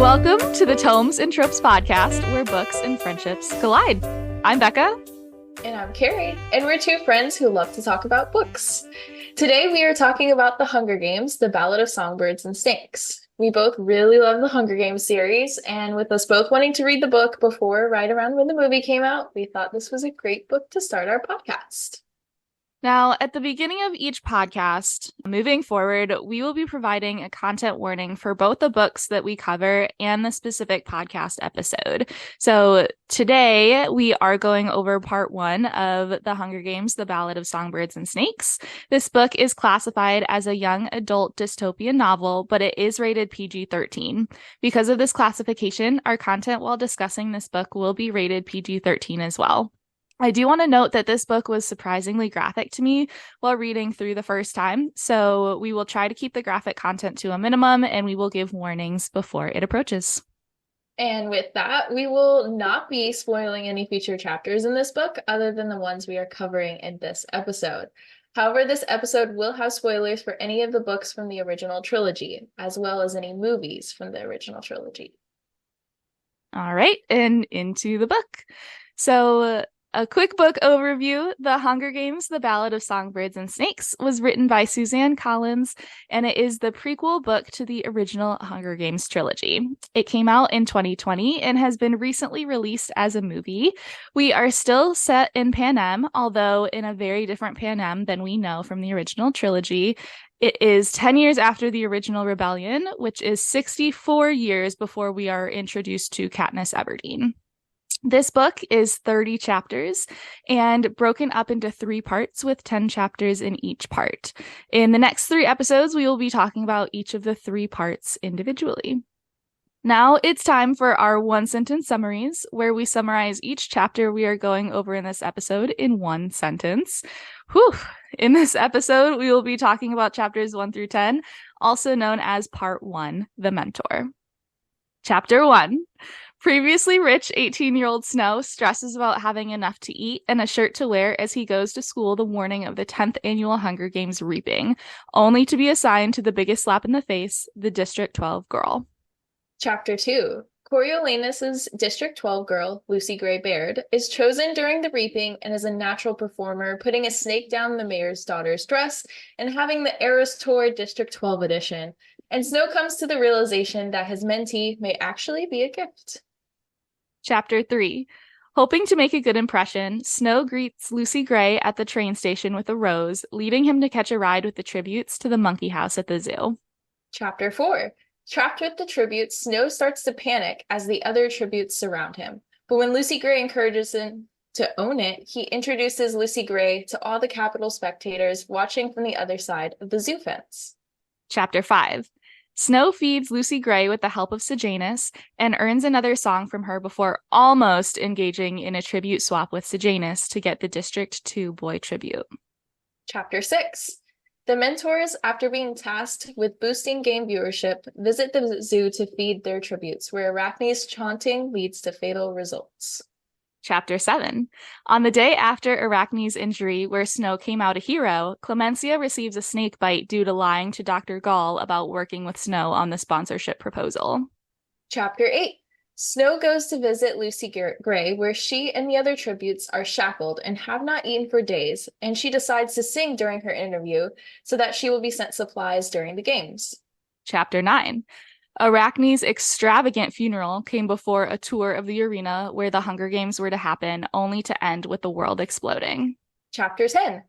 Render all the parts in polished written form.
Welcome to the Tomes and Tropes podcast, where books and friendships collide. I'm Becca. And I'm Keri, and we're two friends who love to talk about books. Today we are talking about The Hunger Games, The Ballad of Songbirds and Snakes. We both really love the Hunger Games series, and with us both wanting to read the book before, right around when the movie came out, we thought this was a great book to start our podcast. Now, at the beginning of each podcast, moving forward, we will be providing a content warning for both the books that we cover and the specific podcast episode. So today we are going over part 1 of The Hunger Games, The Ballad of Songbirds and Snakes. This book is classified as a young adult dystopian novel, but it is rated PG-13. Because of this classification, our content while discussing this book will be rated PG-13 as well. I do want to note that this book was surprisingly graphic to me while reading through the first time, so we will try to keep the graphic content to a minimum, and we will give warnings before it approaches. And with that, we will not be spoiling any future chapters in this book other than the ones we are covering in this episode. However, this episode will have spoilers for any of the books from the original trilogy, as well as any movies from the original trilogy. All right, and into the book. So, a quick book overview. The Hunger Games, The Ballad of Songbirds and Snakes was written by Suzanne Collins, and it is the prequel book to the original Hunger Games trilogy. It came out in 2020 and has been recently released as a movie. We are still set in Panem, although in a very different Panem than we know from the original trilogy. It is 10 years after the original rebellion, which is 64 years before we are introduced to Katniss Everdeen. This book is 30 chapters and broken up into 3 parts with 10 chapters in each part. In the next 3 episodes, we will be talking about each of the 3 parts individually. Now it's time for our one-sentence summaries, where we summarize each chapter we are going over in this episode in 1 sentence. Whew! In this episode, we will be talking about chapters 1 through 10, also known as Part 1, The Mentor. Chapter 1. Previously rich 18-year-old Snow stresses about having enough to eat and a shirt to wear as he goes to school the morning of the 10th annual Hunger Games reaping, only to be assigned to the biggest slap in the face, the District 12 girl. Chapter 2. Coriolanus's District 12 girl, Lucy Gray Baird, is chosen during the reaping and is a natural performer, putting a snake down the mayor's daughter's dress and having the Eras Tour District 12 edition. And Snow comes to the realization that his mentee may actually be a gift. Chapter 3. Hoping to make a good impression, Snow greets Lucy Gray at the train station with a rose, leading him to catch a ride with the tributes to the monkey house at the zoo. Chapter 4. Trapped with the tributes, Snow starts to panic as the other tributes surround him. But when Lucy Gray encourages him to own it, he introduces Lucy Gray to all the Capitol spectators watching from the other side of the zoo fence. Chapter 5. Snow feeds Lucy Gray with the help of Sejanus and earns another song from her before almost engaging in a tribute swap with Sejanus to get the District 2 boy tribute. Chapter 6. The mentors, after being tasked with boosting game viewership, visit the zoo to feed their tributes, where Arachne's chanting leads to fatal results. Chapter 7. On the day after Arachne's injury, where Snow came out a hero, Clemencia receives a snake bite due to lying to Dr. Gall about working with Snow on the sponsorship proposal. Chapter 8. Snow goes to visit Lucy Gray, where she and the other tributes are shackled and have not eaten for days, and she decides to sing during her interview so that she will be sent supplies during the games. Chapter 9. Arachne's extravagant funeral came before a tour of the arena where the Hunger Games were to happen, only to end with the world exploding. Chapter 10.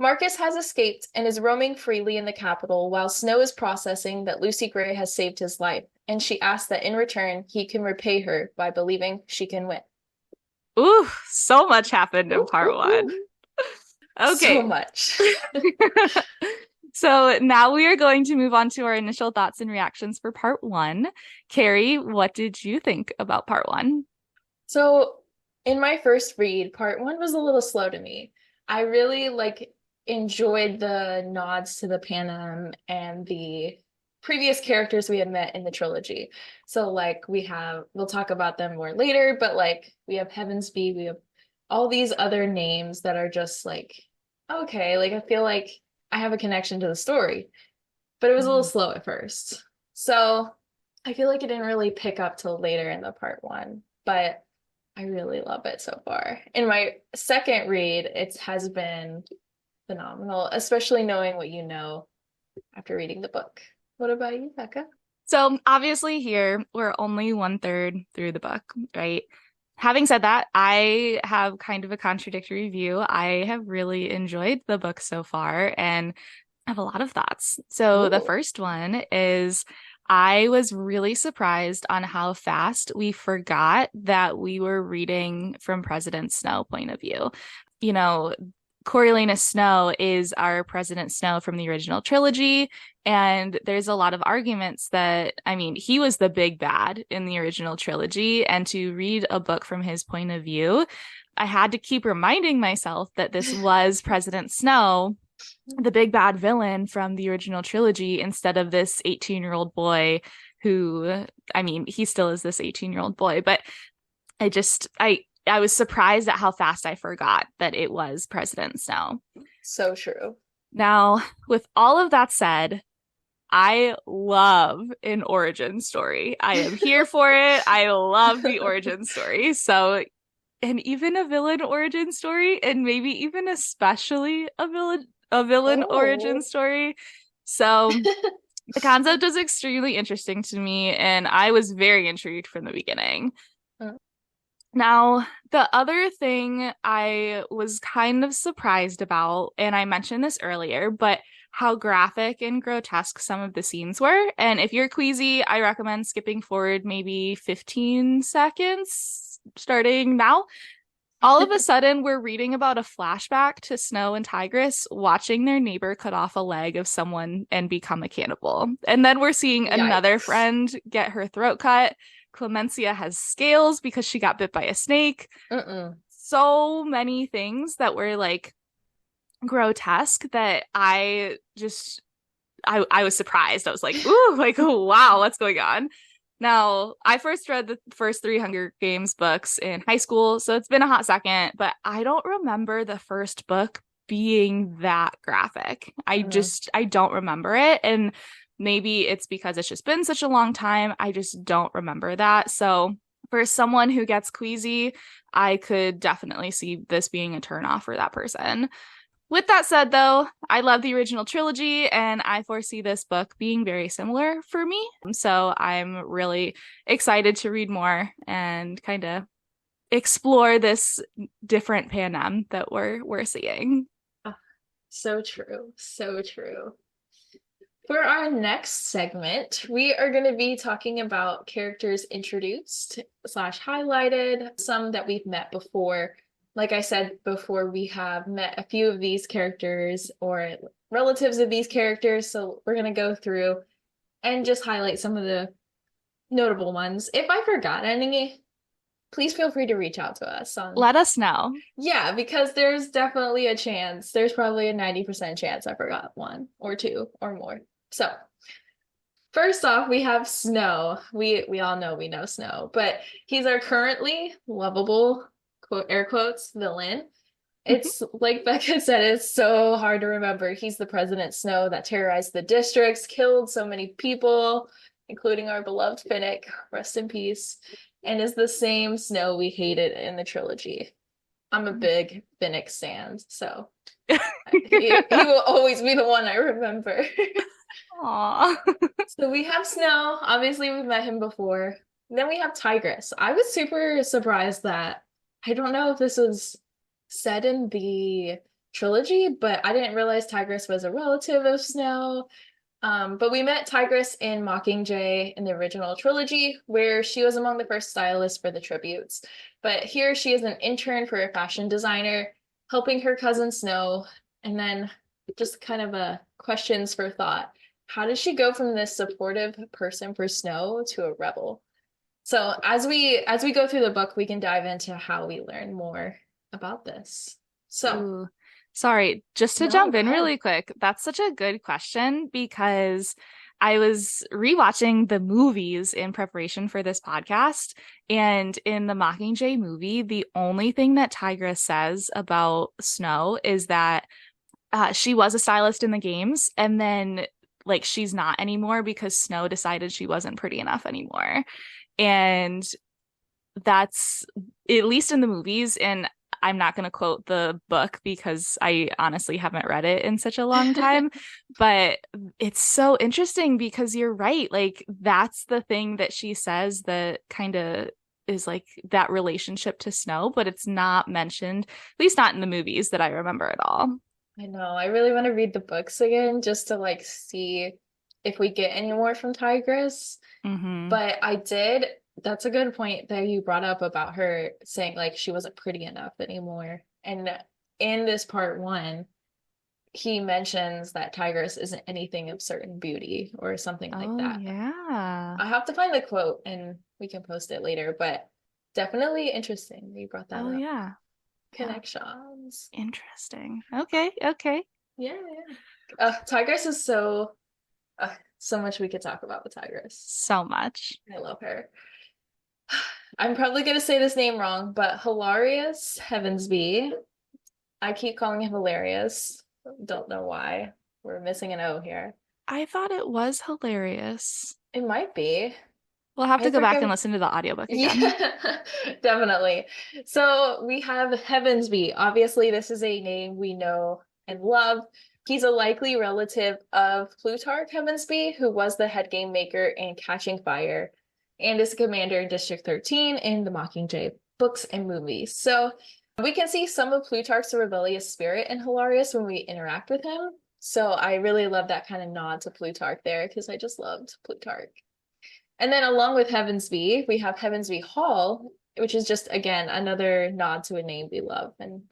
Marcus has escaped and is roaming freely in the capital while Snow is processing that Lucy Gray has saved his life, and she asks that in return he can repay her by believing she can win. Ooh, so much happened in part 1. Okay. So much. So now we are going to move on to our initial thoughts and reactions for part 1. Keri, what did you think about part 1? So in my first read, part 1 was a little slow to me. I really enjoyed the nods to the Panem and the previous characters we had met in the trilogy. So we'll talk about them more later, but we have Heavensby, we have all these other names that are just okay, I feel like I have a connection to the story, but it was a little slow at first. So I feel like it didn't really pick up till later in the part one, but I really love it so far. In my second read, it has been phenomenal, especially knowing what you know after reading the book. What about you, Becca? So obviously here we're only one third through the book, right? Having said that, I have kind of a contradictory view. I have really enjoyed the book so far and I have a lot of thoughts. So the Ooh. first one is I was really surprised on how fast we forgot that we were reading from President Snow point of view. You know, Coriolanus Snow is our President Snow from the original trilogy. And there's a lot of arguments that, I mean, he was the big bad in the original trilogy. And to read a book from his point of view, I had to keep reminding myself that this was President Snow, the big bad villain from the original trilogy, instead of this 18-year-old boy who, I mean, he still is this 18-year-old boy, but I was surprised at how fast I forgot that it was President Snow. So true. Now, with all of that said, I love an origin story. I am here for it. I love the origin story. So, and even a villain origin story, and maybe even especially a villain origin Oh. story. So, the concept is extremely interesting to me, and I was very intrigued from the beginning. Now, the other thing I was kind of surprised about, and I mentioned this earlier, but how graphic and grotesque some of the scenes were. And if you're queasy, I recommend skipping forward maybe 15 seconds starting now. All of a sudden, we're reading about a flashback to Snow and Tigress watching their neighbor cut off a leg of someone and become a cannibal. And then we're seeing another Yikes. friend get her throat cut. Clemencia has scales because she got bit by a snake. Mm-mm. So many things that were like grotesque that I was surprised. I was like, ooh, like, oh, wow, what's going on? Now, I first read the first three Hunger Games books in high school, so it's been a hot second, but I don't remember the first book being that graphic. Mm. I don't remember it. And maybe it's because it's just been such a long time. I just don't remember that. So for someone who gets queasy, I could definitely see this being a turnoff for that person. With that said, though, I love the original trilogy and I foresee this book being very similar for me. So I'm really excited to read more and kind of explore this different Panem that we're seeing. Ah, so true. So true. For our next segment, we are going to be talking about characters introduced slash highlighted, some that we've met before. Like I said before, we have met a few of these characters or relatives of these characters. So we're going to go through and just highlight some of the notable ones. If I forgot any, please feel free to reach out to us on. Let us know. Yeah, because there's definitely a chance. There's probably a 90% chance I forgot one or two or more. So, first off, we have Snow. We all know we know Snow, but he's our currently lovable, quote air quotes, villain. It's like Becca said, it's so hard to remember. He's the President Snow that terrorized the districts, killed so many people, including our beloved Finnick, rest in peace, and is the same Snow we hated in the trilogy. I'm a big Finnick stan, so he will always be the one I remember. Aw. So we have Snow. Obviously, we've met him before. Then we have Tigress. I was super surprised that I don't know if this was said in the trilogy, but I didn't realize Tigress was a relative of Snow. But we met Tigress in Mockingjay in the original trilogy, where she was among the first stylists for the tributes. But here she is an intern for a fashion designer, helping her cousin Snow. And then just kind of a questions for thought. How did she go from this supportive person for Snow to a rebel? So as we go through the book, we can dive into how we learn more about this. So, Ooh. Sorry, just to no, jump go in ahead. really quick, that's such a good question because I was rewatching the movies in preparation for this podcast. And in the Mockingjay movie, the only thing that Tigress says about Snow is that she was a stylist in the games. And then like she's not anymore because Snow decided she wasn't pretty enough anymore. And that's at least in the movies. And I'm not going to quote the book because I honestly haven't read it in such a long time, but it's so interesting because you're right. Like that's the thing that she says that kind of is like that relationship to Snow, but it's not mentioned, at least not in the movies that I remember at all. I know. I really want to read the books again just to like see if we get any more from Tigress. Mm-hmm. But I did, that's a good point that you brought up about her saying like she wasn't pretty enough anymore. And in this part one, he mentions that Tigress isn't anything of certain beauty or something like Oh, that. yeah. I have to find the quote and we can post it later, but definitely interesting that you brought that Oh, up. yeah. Yeah. Connections. Interesting. Okay. Okay. Yeah, yeah. Tigress is so much we could talk about with Tigress. So much. I love her. I'm probably gonna say this name wrong, but Hilarious Heavensby. I keep calling him Hilarious. Don't know why. We're missing an O here. I thought it was hilarious. It might be. We'll have I to go back and forget. listen to the audiobook again. Yeah, definitely. So we have Heavensby. Obviously, this is a name we know and love. He's a likely relative of Plutarch Heavensby, who was the head game maker in Catching Fire and is a commander in District 13 in the Mockingjay books and movies. So we can see some of Plutarch's rebellious spirit in Hilarious when we interact with him. So I really love that kind of nod to Plutarch there because I just loved Plutarch. And then along with Heavensby, we have Heavensby Hall, which is just again another nod to a name we love. And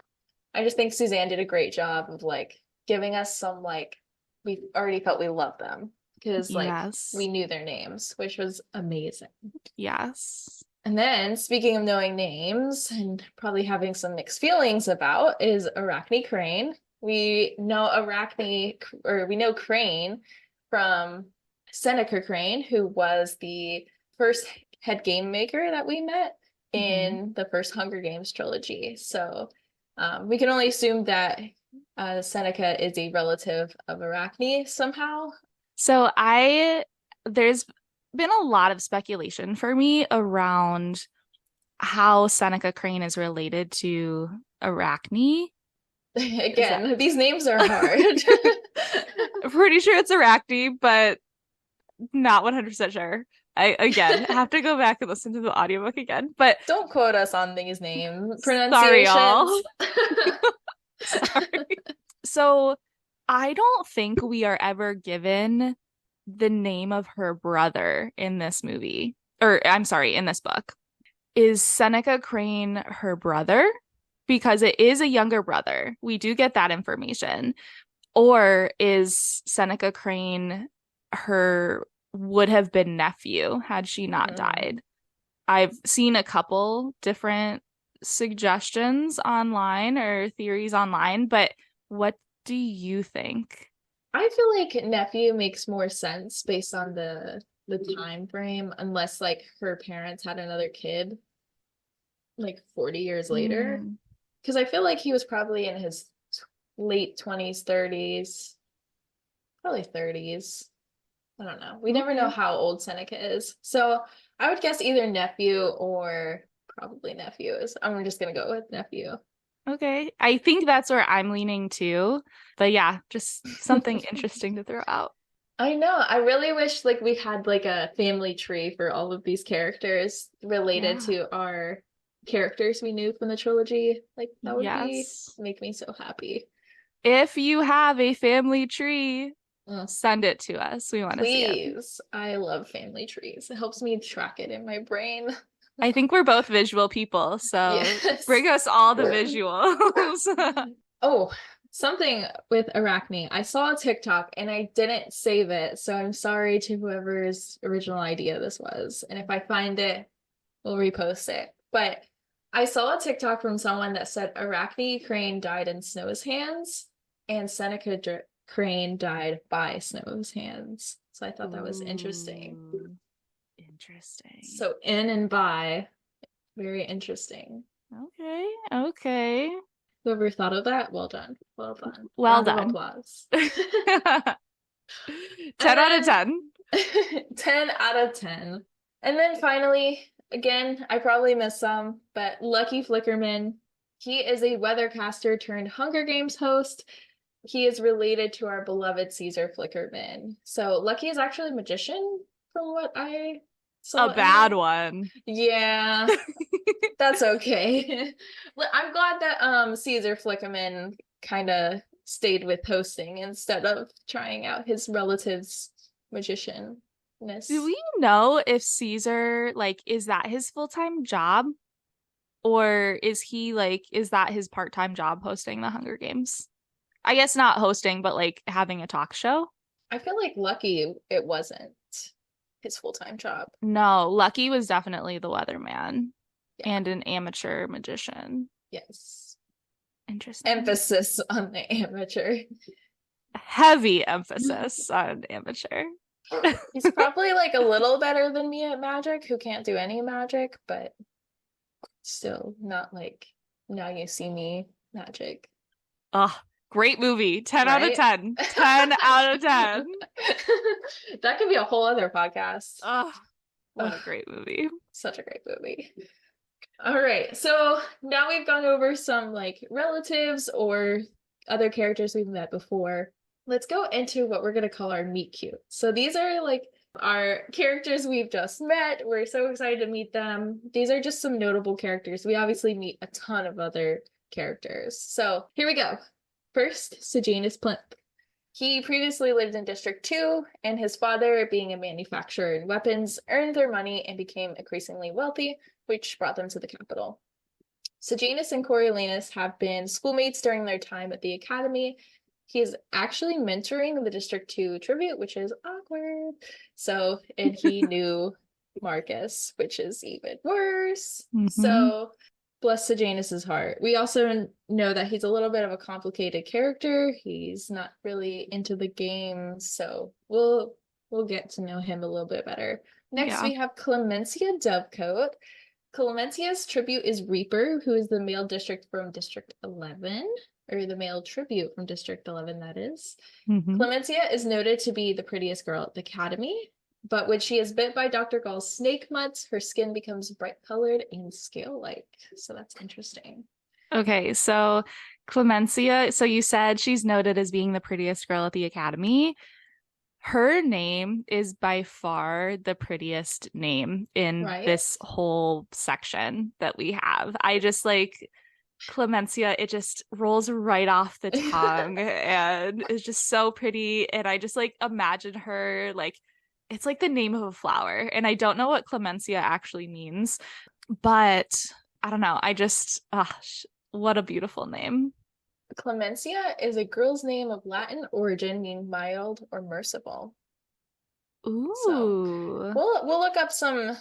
I just think Suzanne did a great job of like giving us some like we already felt we loved them because like Yes. we knew their names, which was amazing. Yes. And then speaking of knowing names and probably having some mixed feelings about is Arachne Crane. We know Arachne or we know Crane from Seneca Crane, who was the first head game maker that we met Hmm. in the first Hunger Games trilogy. So we can only assume that Seneca is a relative of Arachne somehow. So there's been a lot of speculation for me around how Seneca Crane is related to Arachne. Is that Again, these names are hard. pretty sure it's Arachne, but not 100% sure. I again have to go back and listen to the audiobook again. But Don't quote us on these name sorry, pronunciations. y'all. Sorry. So I don't think we are ever given the name of her brother in this movie. Or I'm sorry, in this book. Is Seneca Crane her brother? Because it is a younger brother. We do get that information. Or is Seneca Crane her would have been nephew had she not Hmm. died? I've seen a couple different suggestions online or theories online, but what do you think? I feel like nephew makes more sense based on the time frame, unless like her parents had another kid like 40 years later. Mm, Because I feel like he was probably in his late 20s, 30s, probably 30s. I don't know. We never know okay. how old Seneca is. So I would guess either nephew or probably nephew is. I'm just gonna go with nephew. Okay. I think that's where I'm leaning too. But yeah, just something interesting to throw out. I know. I really wish like we had like a family tree for all of these characters related Yeah. to our characters we knew from the trilogy. Like that would be Yes. make me so happy. If you have a family tree, Mm, send it to us. We want to see it. please. I love family trees. It helps me track it in my brain. I think we're both visual people, so Yes. bring us all the visuals. Oh, something with Arachne. I saw a TikTok and I didn't save it, so I'm sorry to whoever's original idea this was. And if I find it, we'll repost it. But I saw a TikTok from someone that said Arachne Crane died in Snow's hands and Seneca Crane died by Snow's hands. So I thought that was interesting. Ooh, interesting. So in and by, very interesting. Okay, okay. Whoever thought of that, well done. Well done. Well Round of done. applause. And 10 out of then 10. 10 out of 10. And then finally, again, I probably missed some, but Lucky Flickerman, he is a weathercaster turned Hunger Games host. He is related to our beloved Caesar Flickerman. So Lucky is actually a magician from what I A saw in bad there. one. Yeah, that's okay. I'm glad that Caesar Flickerman kind of stayed with hosting instead of trying out his relative's Do magicianness. we know if Caesar, like, is that his full-time job? Or is that his part-time job hosting the Hunger Games? I guess not hosting, but like having a talk show. I feel like lucky it wasn't his full-time job. No, Lucky was definitely the weatherman Yeah. and an amateur magician. Yes. Interesting. Emphasis on the amateur. Heavy emphasis on amateur. He's probably like a little better than me at magic, who can't do any magic, but still not like now you see me magic, Oh, great movie. 10 out of right? 10. 10 out of 10. That could be a whole other podcast. Oh, what Ugh, a great movie. such a great movie. All right, so now we've gone over some like relatives or other characters we've met before. Let's go into what we're going to call our meet cute. So these are like our characters we've just met. We're so excited to meet them. These are just some notable characters. We obviously meet a ton of other characters. So here we go. First, Sejanus Plimp. He previously lived in District 2, and his father, being a manufacturer in weapons, earned their money and became increasingly wealthy, which brought them to the capital. Sejanus and Coriolanus have been schoolmates during their time at the academy. He is actually mentoring the District 2 tribute, which is awkward. So, and he knew Marcus, which is even worse. Mm-hmm. So, bless Sejanus's heart. We also know that he's a little bit of a complicated character. He's not really into the game, so we'll get to know him a little bit better. Next, Yeah. we have Clemencia Dovecote. Clemencia's tribute is Reaper, who is the male district from District 11, or the male tribute from District 11, that is. Mm-hmm. Clemencia is noted to be the prettiest girl at the academy, but when she is bit by Dr. Gall's snake mutts, her skin becomes bright colored and scale-like. So that's interesting. Okay, so Clemencia, so you said she's noted as being the prettiest girl at the academy. Her name is by far the prettiest name in Right? this whole section that we have. I just like Clemencia, it just rolls right off the tongue and is just so pretty. And I just like imagine her like it's like the name of a flower. And I don't know what Clemencia actually means, but I don't know. I just, what a beautiful name. Clemencia is a girl's name of Latin origin meaning mild or merciful. So Ooh, we'll look up some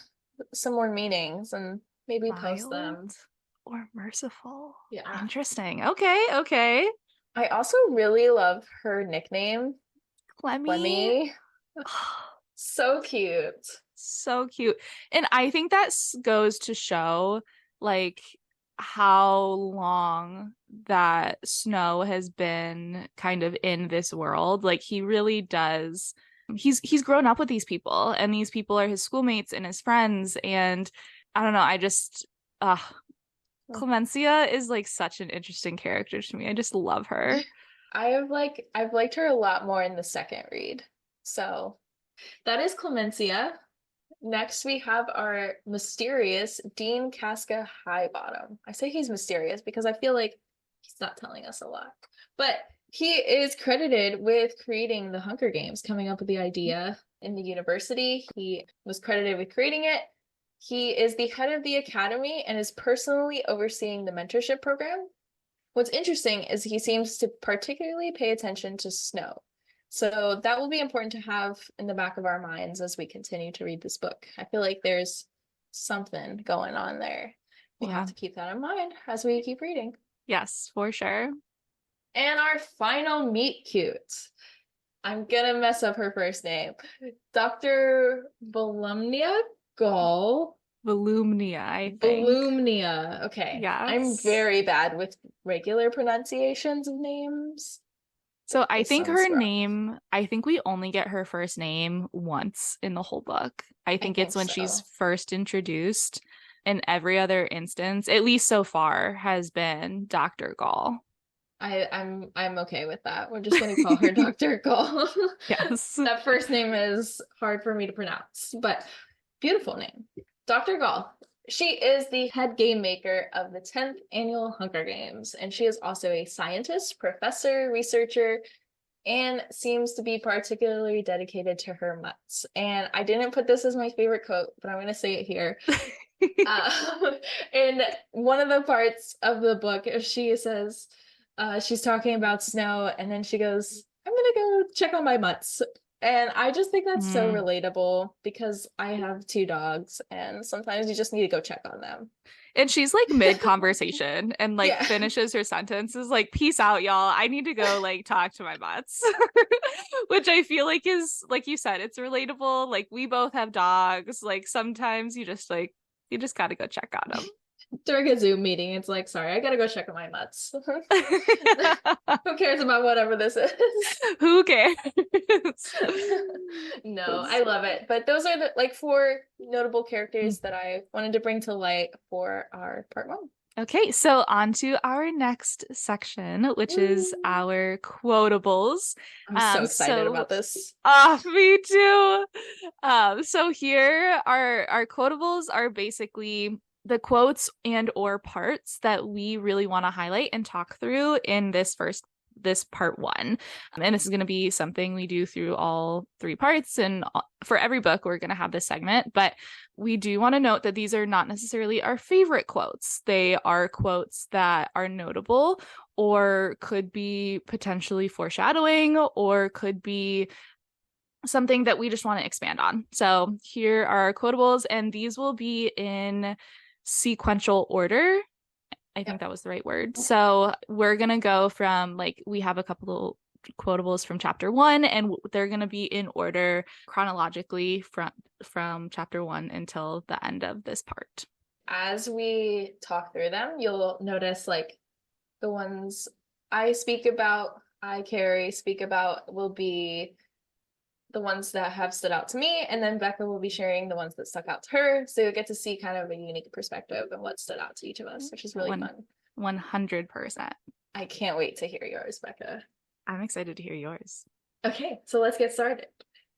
more meanings and maybe post mild them. or merciful. Yeah. Interesting. Okay, okay. I also really love her nickname, Clemmy. Lemmy. So cute. So cute. And I think that goes to show like how long that Snow has been kind of in this world. Like he really does. He's grown up with these people and these people are his schoolmates and his friends and I don't know, I just Clemencia is like such an interesting character to me. I just love her. I've liked her a lot more in the second read. So that is Clemencia. Next, we have our mysterious Dean Casca Highbottom. I say he's mysterious because I feel like he's not telling us a lot. But he is credited with creating the Hunger Games, coming up with the idea in the university. He was credited with creating it. He is the head of the academy and is personally overseeing the mentorship program. What's interesting is he seems to particularly pay attention to Snow. So that will be important to have in the back of our minds as we continue to read this book. I feel like there's something going on there. We'll have Yeah. to keep that in mind as we keep reading. Yes, for sure. And our final meet cute. I'm gonna mess up her first name. Dr. Volumnia Gall. Volumnia, I think. Volumnia. Okay. I'm Yes. very bad with regular pronunciations of names. So I The think her Sunsprout. name, I think we only get her first name once in the whole book. I I think it's think when she's so. first introduced, and every other instance, at least so far, has been Dr. Gall. I'm okay with that. We're just gonna call her Dr. Gall. Yes. That first name is hard for me to pronounce, but beautiful name. Dr. Gall. She is the head game maker of the 10th annual Hunger Games, and she is also a scientist, professor, researcher, and seems to be particularly dedicated to her mutts. And I didn't put this as my favorite quote, but I'm going to say it here. Uh, in one of the parts of the book, she says, she's talking about snow, and then she goes, I'm gonna go check on my mutts. And I just think that's so Mm. relatable because I have two dogs, and sometimes you just need to go check on them. And she's like mid conversation and like Yeah. finishes her sentences like, peace out, y'all. I need to go like talk to my butts. Which I feel like is, like you said, it's relatable. Like we both have dogs. Like sometimes you just got to go check on them. During a Zoom meeting, it's like, sorry, I gotta go check on my mutts. Who cares about whatever this is? Who cares? No, I love it. But those are the like four notable Mm. characters that I wanted to bring to light for our part one. Okay, so on to our next section, which is Woo. our quotables. I'm so excited So about this. me too. So here our quotables are basically the quotes and or parts that we really want to highlight and talk through in this part one. And this is going to be something we do through all three parts. And for every book, we're going to have this segment. But we do want to note that these are not necessarily our favorite quotes. They are quotes that are notable or could be potentially foreshadowing or could be something that we just want to expand on. So here are our quotables, and these will be in sequential order. I think Yep. that was the right word. So we're going to go from like, we have a couple of quotables from chapter one, and they're going to be in order chronologically from chapter one until the end of this part. As we talk through them, you'll notice like the ones I speak about, Keri, speak about will be the ones that have stood out to me, and then Becca will be sharing the ones that stuck out to her. So you'll get to see kind of a unique perspective and what stood out to each of us, which is really One fun. 100%. I can't wait to hear yours, Becca. I'm excited to hear yours. Okay, so let's get started.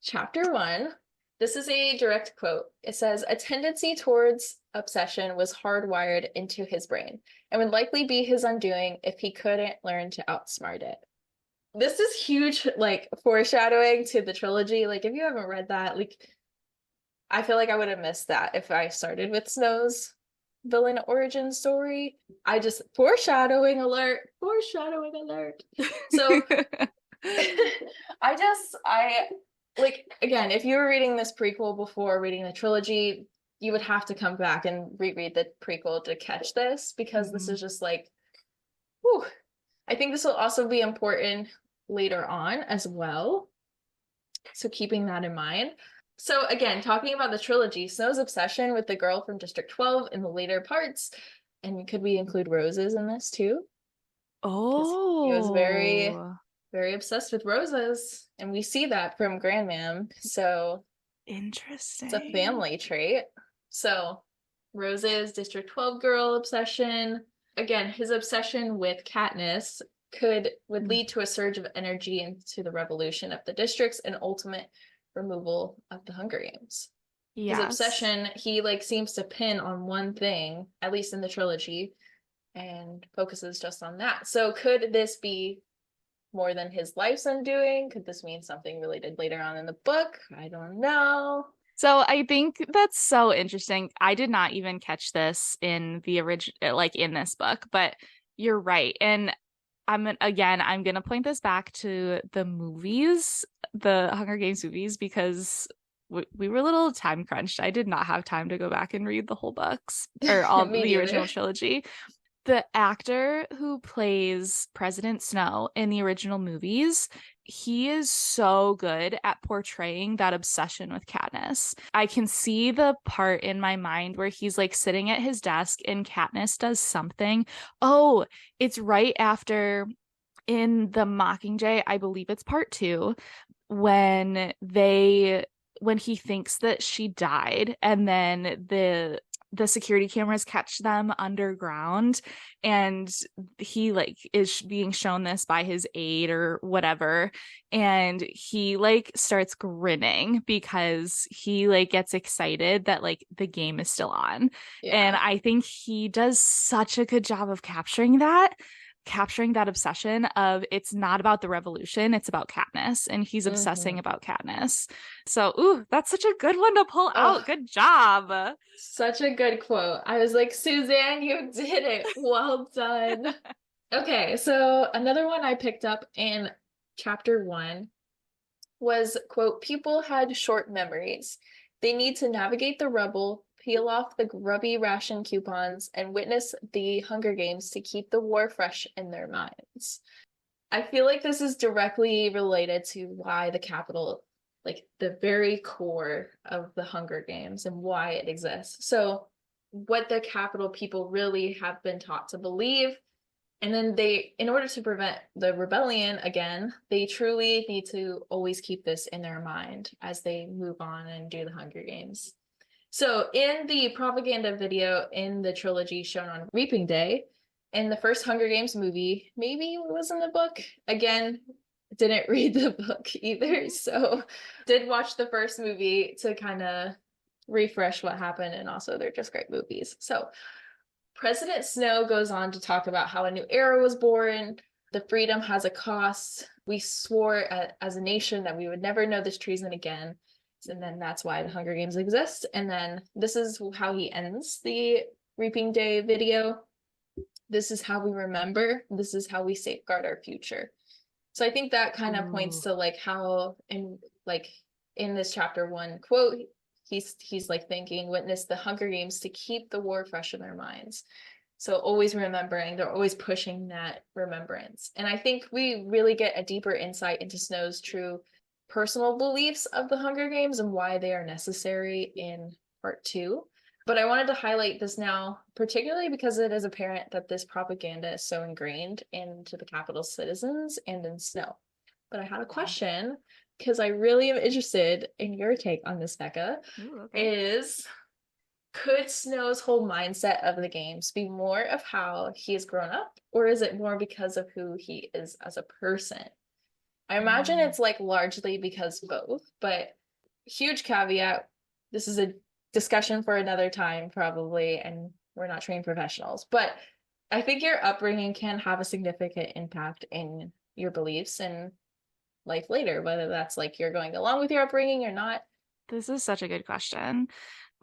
Chapter one. This is a direct quote. It says, a tendency towards obsession was hardwired into his brain and would likely be his undoing if he couldn't learn to outsmart it. This is huge, like, foreshadowing to the trilogy. Like, if you haven't read that, like, I feel like I would have missed that if I started with Snow's villain origin story. I just, foreshadowing alert. So, I like, again, if you were reading this prequel before reading the trilogy, you would have to come back and reread the prequel to catch this because this Mhm. is just like, whew. I think this will also be important later on as well. So keeping that in mind. So again, talking about the trilogy, Snow's obsession with the girl from District 12 in the later parts, and could we include Roses in this too? Because he was very, Oh, very obsessed with roses, and we see that from Grandmam. So it's a interesting. family trait. So Roses, District 12 girl obsession. Again, his obsession with Katniss would Mm. lead to a surge of energy into the revolution of the districts and ultimate removal of the Hunger Games. His Yes. obsession, he like seems to pin on one thing, at least in the trilogy, and focuses just on that. So could this be more than his life's undoing? Could this mean something related later on in the book? I don't know. So I think that's so interesting. I did not even catch this in the original, like in this book, but you're right. And I'm gonna point this back to the movies, the Hunger Games movies, because we were a little time crunched. I did not have time to go back and read the whole books or all Me the neither. original trilogy. The actor who plays President Snow in the original movies, he is so good at portraying that obsession with Katniss. I can see the part in my mind where he's like sitting at his desk and Katniss does something. Oh, it's right after. in the Mockingjay, I believe it's part two, when they when he thinks that she died, and then the security cameras catch them underground, and he like is being shown this by his aide or whatever, and he like starts grinning because he like gets excited that like the game is still on. And Yeah. I think he does such a good job of capturing that obsession of it's not about the revolution, it's about Katniss, and he's obsessing Hmm. about Katniss. So, ooh, that's such a good one to pull Oh, out. Good job. such a good quote. I was like, Suzanne, you did it. Well done. Okay, so another one I picked up in chapter one was, quote, people had short memories. They need to navigate the rubble, peel off the grubby ration coupons, and witness the Hunger Games to keep the war fresh in their minds. I feel like this is directly related to why the Capitol, like the very core of the Hunger Games and why it exists. So, what the Capitol people really have been taught to believe, and then they, in order to prevent the rebellion again, they truly need to always keep this in their mind as they move on and do the Hunger Games. So, in the propaganda video in the trilogy shown on Reaping Day, in the first Hunger Games movie, maybe it was in the book. Again, didn't read the book either, so did watch the first movie to kind of refresh what happened, and also they're just great movies. So, President Snow goes on to talk about how a new era was born. The freedom has a cost. We swore as a nation that we would never know this treason again. And then that's why the Hunger Games exist. And then this is how he ends the Reaping Day video. This is how we remember. This is how we safeguard our future. So I think that kind of points Ooh. to like how in this chapter one quote, he's like thinking, witness the Hunger Games to keep the war fresh in their minds. So always remembering, they're always pushing that remembrance. And I think we really get a deeper insight into Snow's true personal beliefs of the Hunger Games and why they are necessary in part two. But I wanted to highlight this now, particularly because it is apparent that this propaganda is so ingrained into the capital citizens and in Snow. But I had a question because I really am interested in your take on this, Becca. Ooh, okay. Is could Snow's whole mindset of the games be more of how he has grown up, or is it more because of who he is as a person? I imagine Mm. it's like largely because both, but huge caveat, this is a discussion for another time, probably, and we're not trained professionals. But I think your upbringing can have a significant impact in your beliefs and life later, whether that's like you're going along with your upbringing or not. This is such a good question.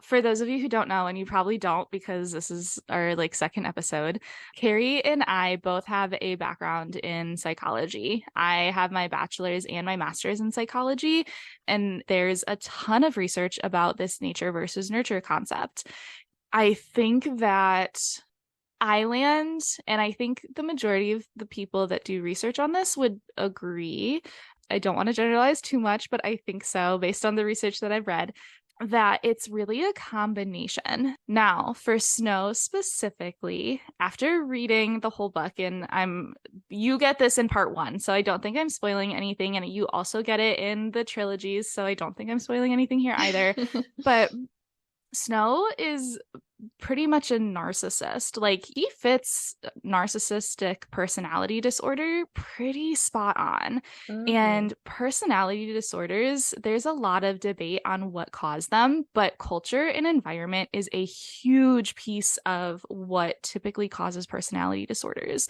For those of you who don't know, and you probably don't because this is our like second episode, Keri and I both have a background in psychology. I have my bachelor's and my master's in psychology, and there's a ton of research about this nature versus nurture concept. I think that I land, and I think the majority of the people that do research on this would agree. I don't want to generalize too much, but I think so based on the research that I've read, that it's really a combination. Now, for Snow specifically, after reading the whole book, and you get this in part one, so I don't think I'm spoiling anything, and you also get it in the trilogies, so I don't think I'm spoiling anything here either. But Snow is pretty much a narcissist. Like, he fits narcissistic personality disorder pretty spot on. Mm-hmm. And personality disorders, there's a lot of debate on what caused them, but culture and environment is a huge piece of what typically causes personality disorders.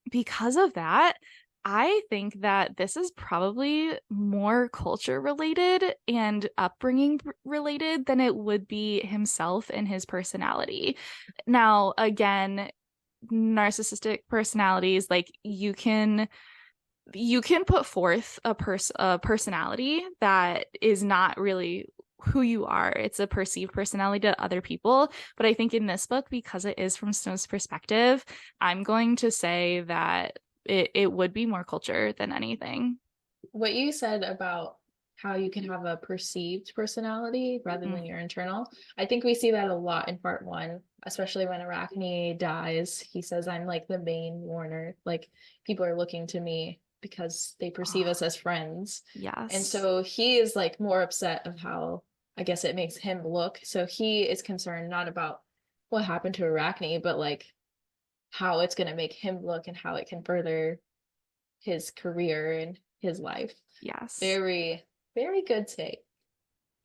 Because of that, I think that this is probably more culture related and upbringing related than it would be himself and his personality. Now, again, narcissistic personalities, like you can put forth a personality that is not really who you are. It's a perceived personality to other people. But I think in this book, because it is from Snow's perspective, I'm going to say that it would be more culture than anything. What you said about how you can have a perceived personality rather Mm. than your internal. I think we see that a lot in part one, especially when Arachne dies. He says, I'm like the main mourner. Like people are looking to me because they perceive Oh, us as friends. And yes. so he is like more upset of how I guess it makes him look. So he is concerned not about what happened to Arachne, but like how it's going to make him look and how it can further his career and his life. Yes. Very, very good take.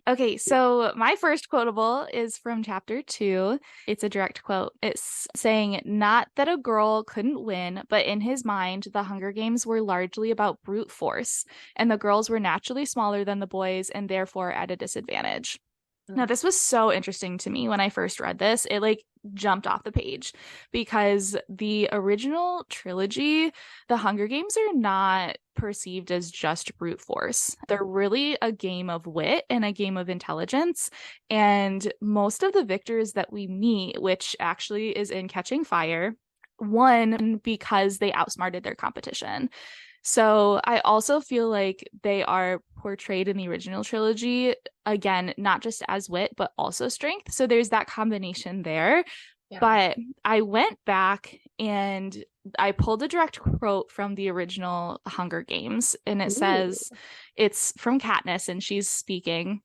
Okay, so my first quotable is from chapter 2. It's a direct quote. It's saying, not that a girl couldn't win, but in his mind, the Hunger Games were largely about brute force, and the girls were naturally smaller than the boys and therefore at a disadvantage. Now, Mm. this was so interesting to me when I first read this. It like jumped off the page because the original trilogy, the Hunger Games are not perceived as just brute force. They're really a game of wit and a game of intelligence. And most of the victors that we meet, which actually is in Catching Fire, won because they outsmarted their competition. So I also feel like they are portrayed in the original trilogy, again, not just as wit, but also strength. So there's that combination there. Yeah. But I went back and I pulled a direct quote from the original Hunger Games, and it Ooh. says, it's from Katniss, and she's speaking.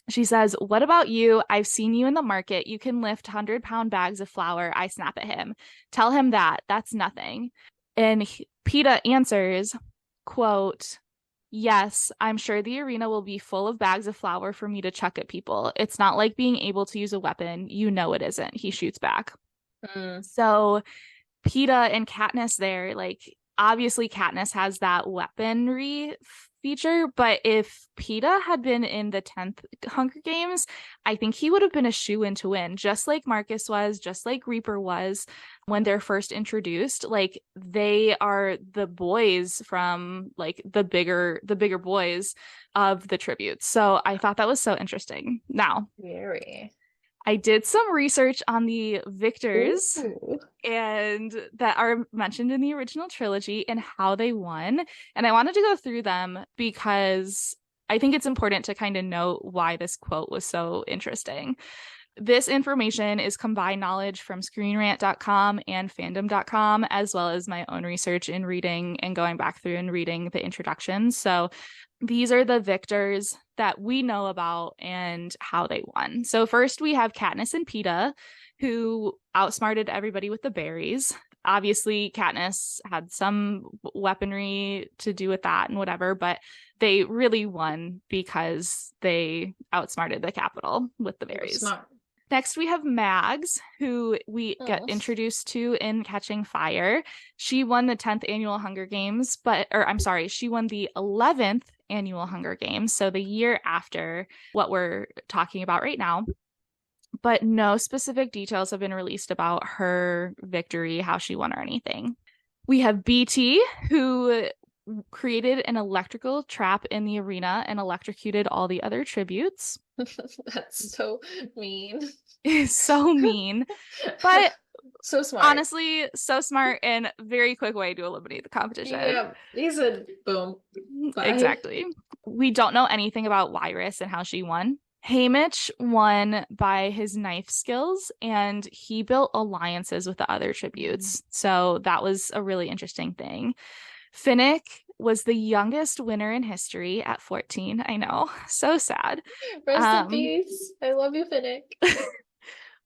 She says, what about you? I've seen you in the market. You can lift 100-pound bags of flour. I snap at him. Tell him that. That's nothing. And PETA answers, quote, yes, I'm sure the arena will be full of bags of flour for me to chuck at people. It's not like being able to use a weapon. You know it isn't. He shoots back. Mm. So PETA and Katniss there, like obviously Katniss has that weaponry feature, but if PETA had been in the 10th Hunger Games, I think he would have been a shoe-in to win, just like Marcus was, just like Reaper was when they're first introduced. Like they are the boys from like the bigger boys of the tributes. So I thought that was so interesting. Now, Very. I did some research on the victors Ooh. and that are mentioned in the original trilogy and how they won. And I wanted to go through them because I think it's important to kind of note why this quote was so interesting. This information is combined knowledge from screenrant.com and fandom.com, as well as my own research in reading and going back through and reading the introductions. So these are the victors that we know about and how they won. So first we have Katniss and Peeta, who outsmarted everybody with the berries. Obviously, Katniss had some weaponry to do with that and whatever, but they really won because they outsmarted the Capitol with the They were berries. smart. Next, we have Mags, who we get Oh. introduced to in Catching Fire. She won the 10th annual Hunger Games, or I'm sorry, she won the 11th annual Hunger Games, so the year after what we're talking about right now. But no specific details have been released about her victory, how she won, or anything. We have BT, who created an electrical trap in the arena and electrocuted all the other tributes. That's so mean. Is so mean, but So smart. honestly, so smart and very quick way to eliminate the competition. Yeah, he said, boom, bye. Exactly. We don't know anything about Wyrus and how she won. Haymitch won by his knife skills and he built alliances with the other Mm. tributes. So that was a really interesting thing. Finnick was the youngest winner in history at 14. I know, so sad. Rest in Um, peace. I love you, Finnick.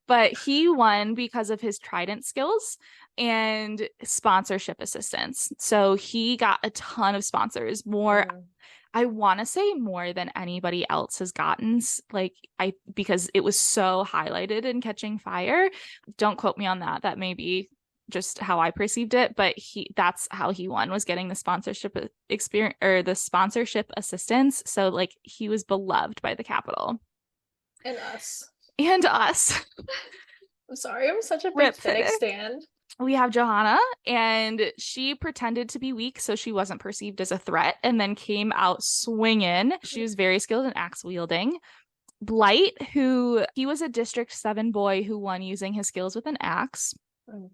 but he won because of his trident skills and sponsorship assistance. So he got a ton of sponsors, more, Mm. I want to say more than anybody else has gotten, like I because it was so highlighted in Catching Fire. Don't quote me on that. That may be just how I perceived it, but that's how he won, was getting the sponsorship experience or the sponsorship assistance. So like he was beloved by the Capitol And us. and us. I'm sorry, I'm such a big Rip Finnick Finnick. stan. We have Johanna, and she pretended to be weak so she wasn't perceived as a threat, and then came out swinging. She was very skilled in axe wielding. Blight, who he was a District 7 boy who won using his skills with an axe. Mm.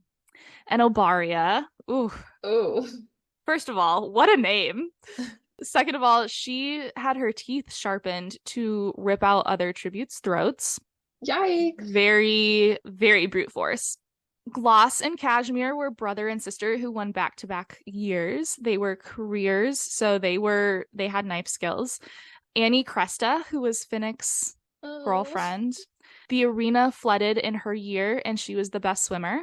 And Obaria. Ooh, Oh, first of all, what a name. Second of all, she had her teeth sharpened to rip out other tributes' throats. Yikes. Very, very brute force. Gloss and Cashmere were brother and sister who won back-to-back years. They were careers, so they had knife skills. Annie Cresta, who was Finnick's Oh. girlfriend, the arena flooded in her year, and she was the best swimmer.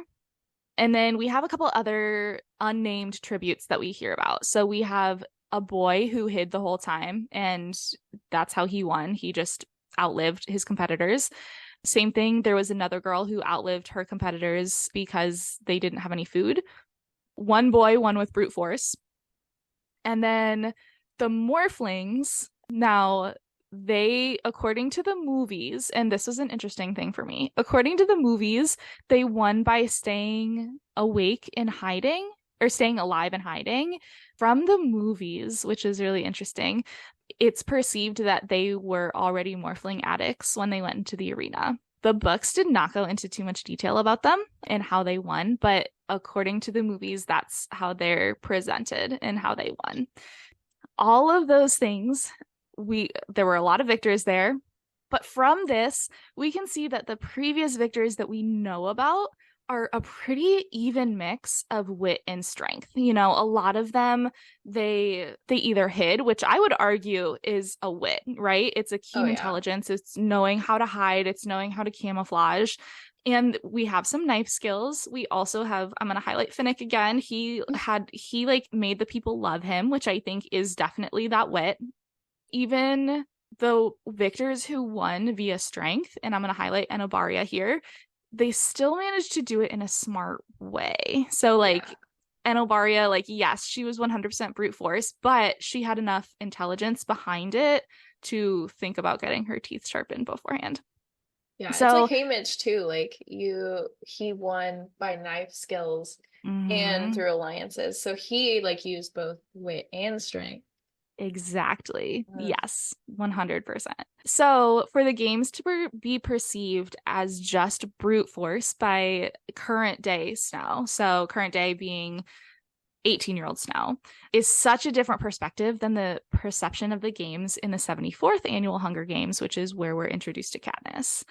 And then we have a couple other unnamed tributes that we hear about. So we have a boy who hid the whole time, and that's how he won. He just outlived his competitors. Same thing, there was another girl who outlived her competitors because they didn't have any food. One boy won with brute force. And then the Morphlings, now they, according to the movies, and this was an interesting thing for me, according to the movies, they won by staying awake and hiding, or staying alive and hiding. From the movies, which is really interesting, it's perceived that they were already Morphling addicts when they went into the arena. The books did not go into too much detail about them and how they won, but according to the movies, that's how they're presented and how they won. All of those things, there were a lot of victors there, but from this, we can see that the previous victors that we know about are a pretty even mix of wit and strength. You know, a lot of them they either hid, which I would argue is a wit, right? It's a Oh keen yeah. intelligence, it's knowing how to hide, it's knowing how to camouflage. And we have some knife skills. We also have, I'm going to highlight Finnick again. He like made the people love him, which I think is definitely that wit. Even the victors who won via strength, and I'm going to highlight Enobaria here, they still managed to do it in a smart way. So, Yeah. like, Enobaria, like, yes, she was 100% brute force, but she had enough intelligence behind it to think about getting her teeth sharpened beforehand. Yeah, it's like So, Haymitch too. He won by knife skills and mhm. through alliances. So he like used both wit and strength. Exactly. Uh, Yes, 100%. So, for the games to be perceived as just brute force by current day Snow, so current day being 18-year-old Snow, is such a different perspective than the perception of the games in the 74th annual Hunger Games, which is where we're introduced to Katniss.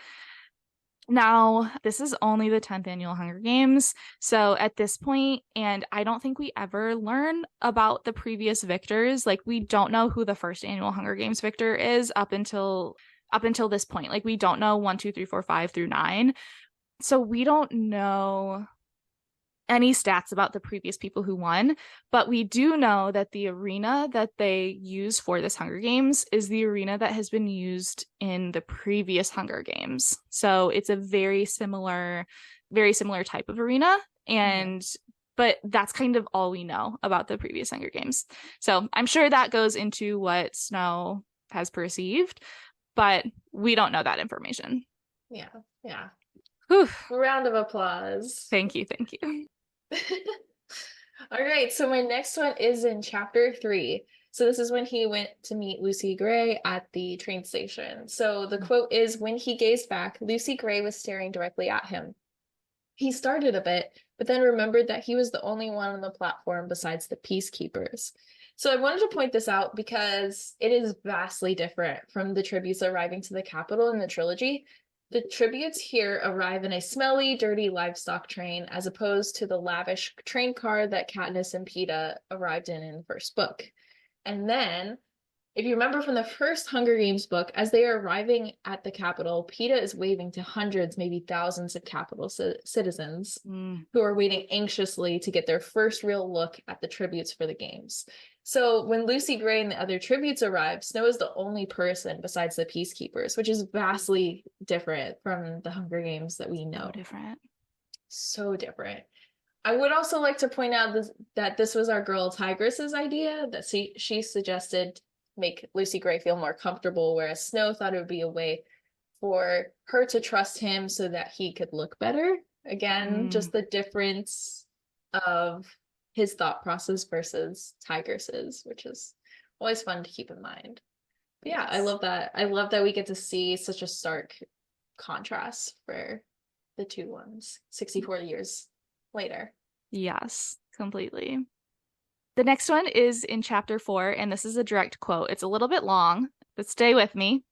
Now, this is only the 10th annual Hunger Games. So at this point, and I don't think we ever learn about the previous victors. Like we don't know who the first annual Hunger Games victor is up until this point. Like we don't know 1, 2, 3, 4, 5 through 9. So we don't know any stats about the previous people who won, but we do know that the arena that they use for this Hunger Games is the arena that has been used in the previous Hunger Games. So it's a very similar type of arena. mhm. But that's kind of all we know about the previous Hunger Games. So I'm sure that goes into what Snow has perceived, but we don't know that information. Yeah, yeah. Whew. Round of applause. Thank you. Thank you. All right, so my next one is in chapter 3. So this is when he went to meet Lucy Gray at the train station. So the quote is, when he gazed back, Lucy Gray was staring directly at him. He started a bit, but then remembered that he was the only one on the platform besides the peacekeepers. So I wanted to point this out because it is vastly different from the tributes arriving to the capital in the trilogy. The tributes here arrive in a smelly, dirty livestock train, as opposed to the lavish train car that Katniss and Peeta arrived in the first book. And then if you remember from the first Hunger Games book, as they are arriving at the capital, Peeta is waving to hundreds, maybe thousands of capital citizens Mm, who are waiting anxiously to get their first real look at the tributes for the games. So when Lucy Gray and the other tributes arrive, Snow is the only person besides the peacekeepers, which is vastly different from the Hunger Games that we so know. different. So different. I would also like to point out that this was our girl Tigress's idea, that she suggested make Lucy Gray feel more comfortable, whereas Snow thought it would be a way for her to trust him so that he could look better. Again, Mm, just the difference of his thought process versus Tigress's, which is always fun to keep in mind. But yeah, I yes. love that. I love that we get to see such a stark contrast for the two ones 64 years later. Yes, completely. The next one is in chapter 4, and this is a direct quote. It's a little bit long, but stay with me.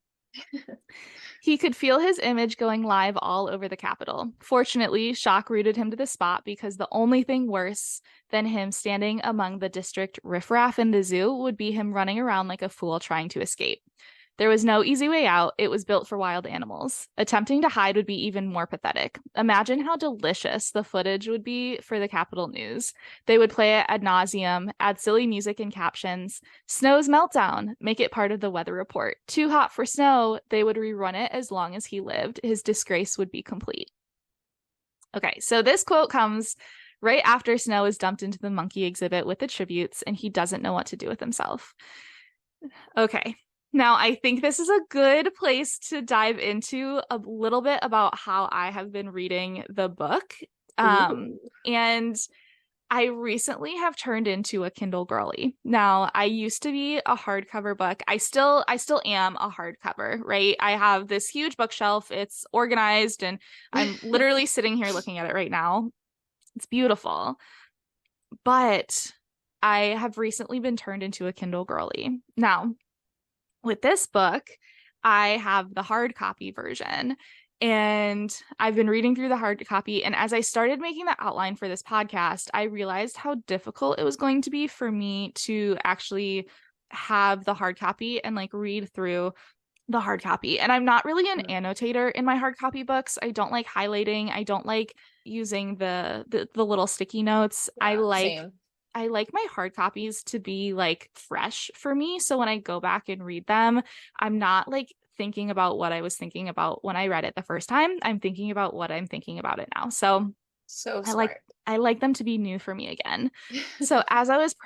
He could feel his image going live all over the Capitol. Fortunately, shock rooted him to the spot because the only thing worse than him standing among the district riffraff in the zoo would be him running around like a fool trying to escape. There was no easy way out. It was built for wild animals. Attempting to hide would be even more pathetic. Imagine how delicious the footage would be for the Capitol News. They would play it ad nauseum, add silly music and captions. Snow's meltdown, make it part of the weather report. Too hot for snow, they would rerun it as long as he lived. His disgrace would be complete. Okay, so this quote comes right after Snow is dumped into the monkey exhibit with the tributes, and he doesn't know what to do with himself. Okay. Now, I think this is a good place to dive into a little bit about how I have been reading the book. And I recently have turned into a Kindle girly. Now, I used to be a hardcover book. I still am a hardcover, right? I have this huge bookshelf. It's organized and I'm literally sitting here looking at it right now. It's beautiful. But I have recently been turned into a Kindle girly. Now, with this book, I have the hard copy version, and I've been reading through the hard copy. And as I started making the outline for this podcast, I realized how difficult it was going to be for me to actually have the hard copy and like read through the hard copy. And I'm not really an annotator in my hard copy books. I don't like highlighting. I don't like using the little sticky notes. Yeah, same. I like my hard copies to be like fresh for me. So when I go back and read them, I'm not like thinking about what I was thinking about when I read it the first time. I'm thinking about what I'm thinking about it now. So Smart. I like them to be new for me again. So as I was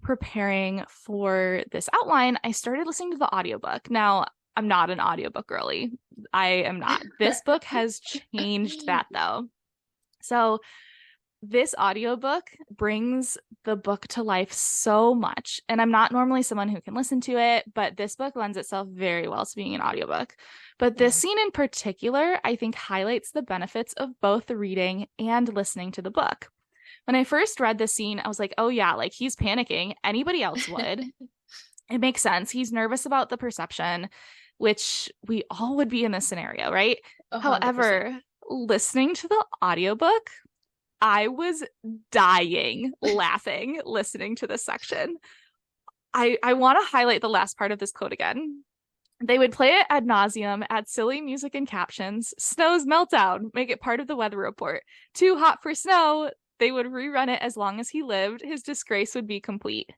preparing for this outline, I started listening to the audiobook. Now, I'm not an audiobook girly. I am not. This book has changed that though. So this audiobook brings the book to life so much. And I'm not normally someone who can listen to it, but this book lends itself very well to being an audiobook. But this scene in particular, I think highlights the benefits of both reading and listening to the book. When I first read this scene, I was like, oh yeah, like he's panicking. Anybody else would. It makes sense. He's nervous about the perception, which we all would be in this scenario, right? 100%. However, listening to the audiobook, I was dying laughing listening to this section. I want to highlight the last part of this quote again. They would play it ad nauseum, add silly music and captions. Snow's meltdown, make it part of the weather report. Too hot for snow, they would rerun it as long as he lived. His disgrace would be complete.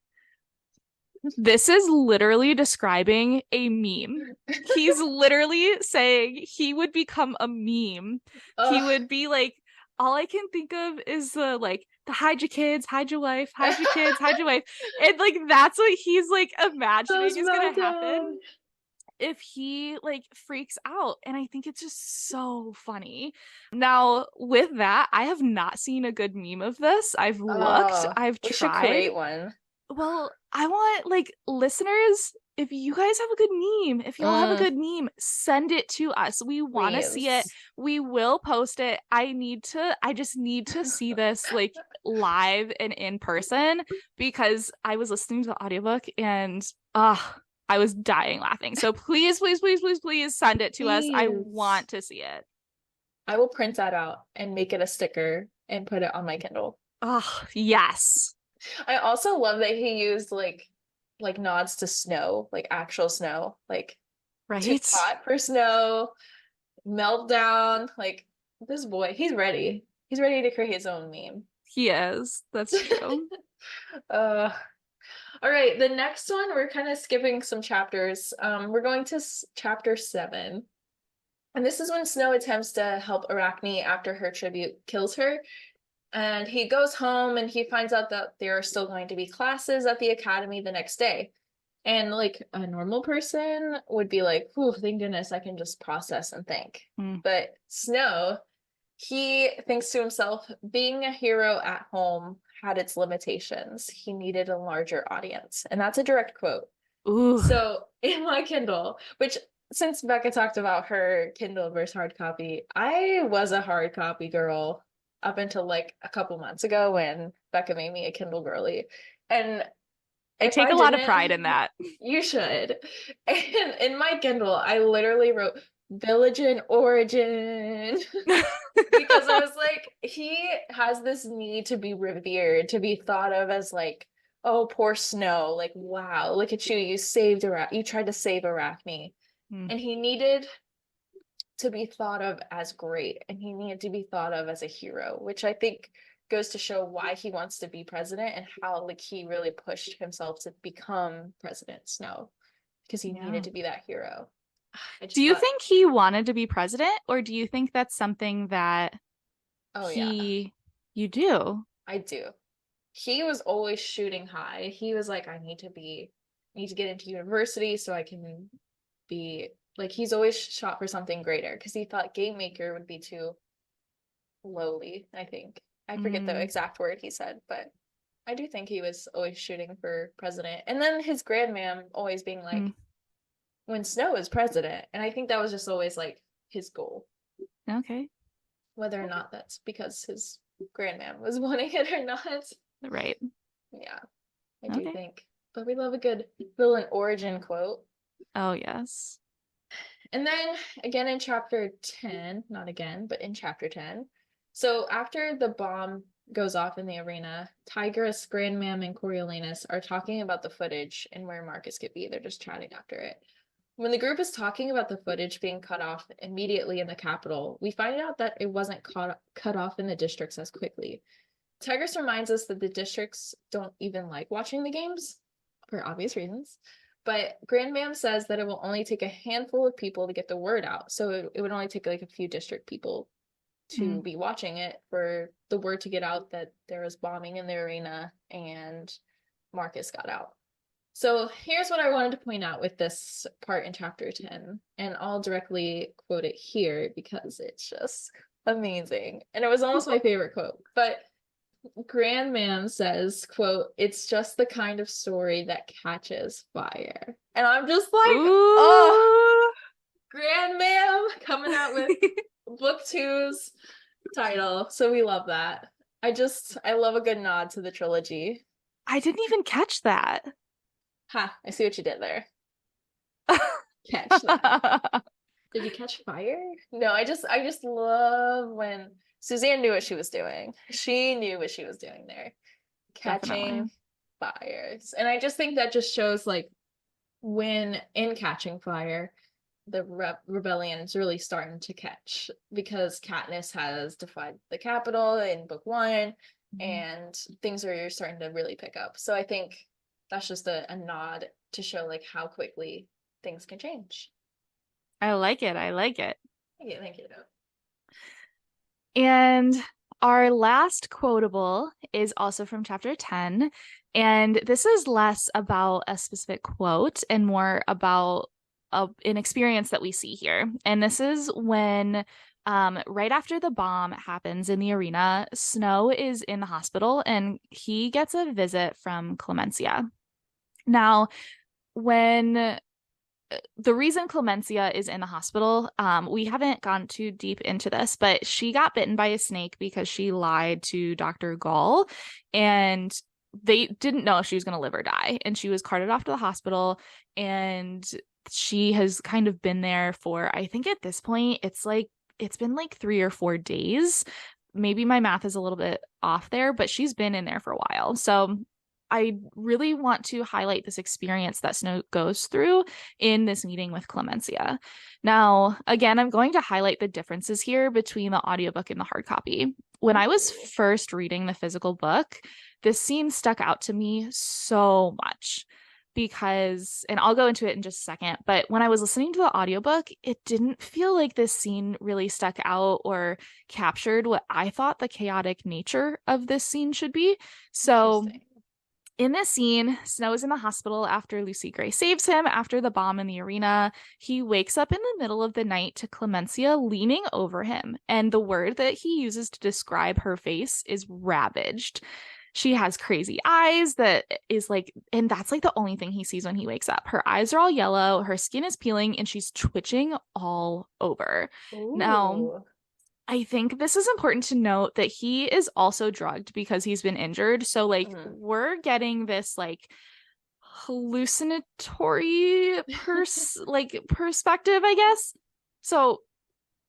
This is literally describing a meme. He's literally saying he would become a meme. He would be like, all I can think of is the hide your kids, hide your wife, hide your kids, hide your wife. And like that's what he's like imagining is gonna happen if he like freaks out. And I think it's just so funny. Now, with that, I have not seen a good meme of this. I've looked, I've tried. We should create one. Well, I want like listeners, if you guys have a good meme, if y'all have a good meme, send it to us. We want to see it. We will post it. I just need to see this like live and in person because I was listening to the audiobook and I was dying laughing. So please, please, please, please, please send it to us. I want to see it. I will print that out and make it a sticker and put it on my Kindle. Oh, yes. I also love that he used like nods to snow, like actual snow, like right. Too hot for snow, meltdown. Like this boy, he's ready. He's ready to create his own meme. He is. That's true. All right, the next one, we're kind of skipping some chapters. We're going to chapter 7. And this is when Snow attempts to help Arachne after her tribute kills her. And he goes home and he finds out that there are still going to be classes at the academy the next day. And like a normal person would be like, "Ooh, thank goodness I can just process and think." But Snow, he thinks to himself, being a hero at home had its limitations. He needed a larger audience. And that's a direct quote. Ooh. So in my Kindle, which since Becca talked about her Kindle versus hard copy, I was a hard copy girl up until like a couple months ago when Becca made me a Kindle girly. And I if take I a lot of pride didn't, in that. you should. And in my Kindle, I literally wrote Village and Origin because I was like, he has this need to be revered, to be thought of as like, oh, poor Snow. Like, wow, look at you. You saved Arachne. You tried to save Arachne. Hmm. And he needed to be thought of as great and he needed to be thought of as a hero, which I think goes to show why he wants to be president and how like he really pushed himself to become President Snow because he Yeah. needed to be that hero. I Do just you thought, think he wanted to be president, or do you think that's something that oh yeah, he you do? I do. He was always shooting high. He was like, I need to get into university so I can be like he's always shot for something greater because he thought game maker would be too lowly, I think. I forget the Mm, exact word he said, but I do think he was always shooting for president. And then his grandmam always being mm, like, when Snow is president. And I think that was just always like his goal, okay. whether or not that's because his grandmam was wanting it or not. Right. Yeah, I do Okay. think. But we love a good villain origin quote. Oh, yes. And then again in chapter 10, not again, but in chapter 10. So after the bomb goes off in the arena, Tigress, Grandmam, and Coriolanus are talking about the footage and where Marcus could be. They're just chatting after it. When the group is talking about the footage being cut off immediately in the capital, we find out that it wasn't cut off in the districts as quickly. Tigress reminds us that the districts don't even like watching the games for obvious reasons. But Grandmam says that it will only take a handful of people to get the word out. So it would only take like a few district people to Mm, be watching it for the word to get out that there was bombing in the arena and Marcus got out. So here's what I wanted to point out with this part in chapter 10, and I'll directly quote it here because it's just amazing. And it was almost my favorite quote. But Grandmam says, quote, it's just the kind of story that catches fire. And I'm just like, oh, ooh. Grandmam coming out with book two's title. So we love that. I love a good nod to the trilogy. I didn't even catch that. Ha, I see what you did there. Catch that. Did you catch fire? No, I just love when Suzanne knew what she was doing. She knew what she was doing there. Definitely. Catching fires. And I just think that just shows like when in catching fire, the rebellion is really starting to catch because Katniss has defied the capital in book one Mhm. and things are starting to really pick up. So I think that's just a nod to show like how quickly things can change. I like it. I like it. Thank you. And our last quotable is also from chapter 10. And this is less about a specific quote and more about an experience that we see here. And this is when, right after the bomb happens in the arena, Snow is in the hospital and he gets a visit from Clemencia. Now, when the reason Clemencia is in the hospital, we haven't gone too deep into this, but she got bitten by a snake because she lied to Dr. Gall, and they didn't know if she was going to live or die. And she was carted off to the hospital, and she has kind of been there for, I think at this point, it's been like 3 or 4 days. Maybe my math is a little bit off there, but she's been in there for a while. So I really want to highlight this experience that Snow goes through in this meeting with Clemencia. Now, again, I'm going to highlight the differences here between the audiobook and the hard copy. When I was first reading the physical book, this scene stuck out to me so much because, and I'll go into it in just a second, but when I was listening to the audiobook, it didn't feel like this scene really stuck out or captured what I thought the chaotic nature of this scene should be. So, Interesting. in this scene, Snow is in the hospital after Lucy Gray saves him after the bomb in the arena. He wakes up in the middle of the night to Clemencia leaning over him, and the word that he uses to describe her face is ravaged. She has crazy eyes that is like, and that's like the only thing he sees when he wakes up. Her eyes are all yellow, her skin is peeling, and she's twitching all over. Now, Ooh. I think this is important to note that he is also drugged because he's been injured. So, like, Mm. we're getting this, like, hallucinatory perspective, I guess. So,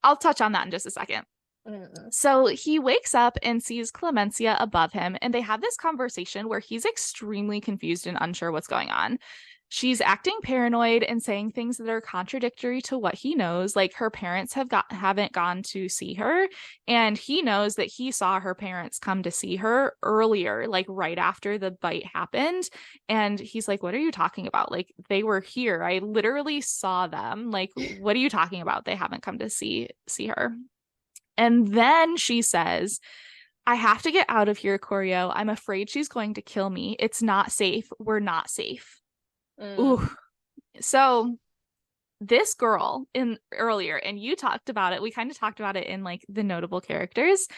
I'll touch on that in just a second. Mm. So he wakes up and sees Clemencia above him, and they have this conversation where he's extremely confused and unsure what's going on. She's acting paranoid and saying things that are contradictory to what he knows. Like her parents haven't gone to see her, and he knows that he saw her parents come to see her earlier, like right after the bite happened. And he's like, "What are you talking about? Like they were here. I literally saw them. Like what are you talking about? They haven't come to see her." And then she says, "I have to get out of here, Corio. I'm afraid she's going to kill me. It's not safe. We're not safe." Mm. Ooh. So this girl in earlier, and you talked about it, we kind of talked about it in like the notable characters.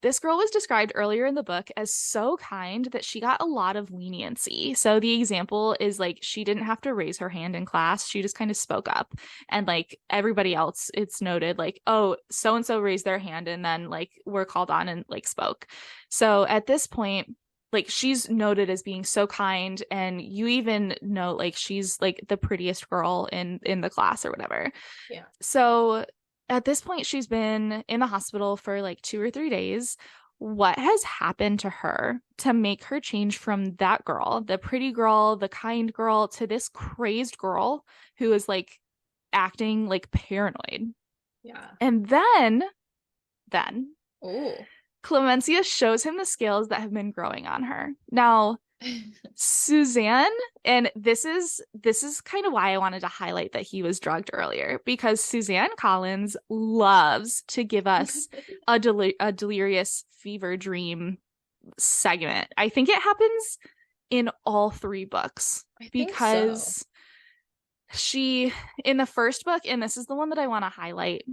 This girl was described earlier in the book as so kind that she got a lot of leniency. So the example is like she didn't have to raise her hand in class. She just kind of spoke up. And like everybody else, it's noted like, oh, so and so raised their hand and then like were called on and like spoke. So at this point, like she's noted as being so kind, and you even know like she's like the prettiest girl in the class or whatever. Yeah. So at this point, she's been in the hospital for like 2 or 3 days. What has happened to her to make her change from that girl, the pretty girl, the kind girl, to this crazed girl who is like acting like paranoid? Yeah. And then Ooh. Clemencia shows him the scales that have been growing on her. Now, Suzanne, and this is kind of why I wanted to highlight that he was drugged earlier, because Suzanne Collins loves to give us a delirious fever dream segment. I think it happens in all three books I think so. because she in the first book, and this is the one that I want to highlight.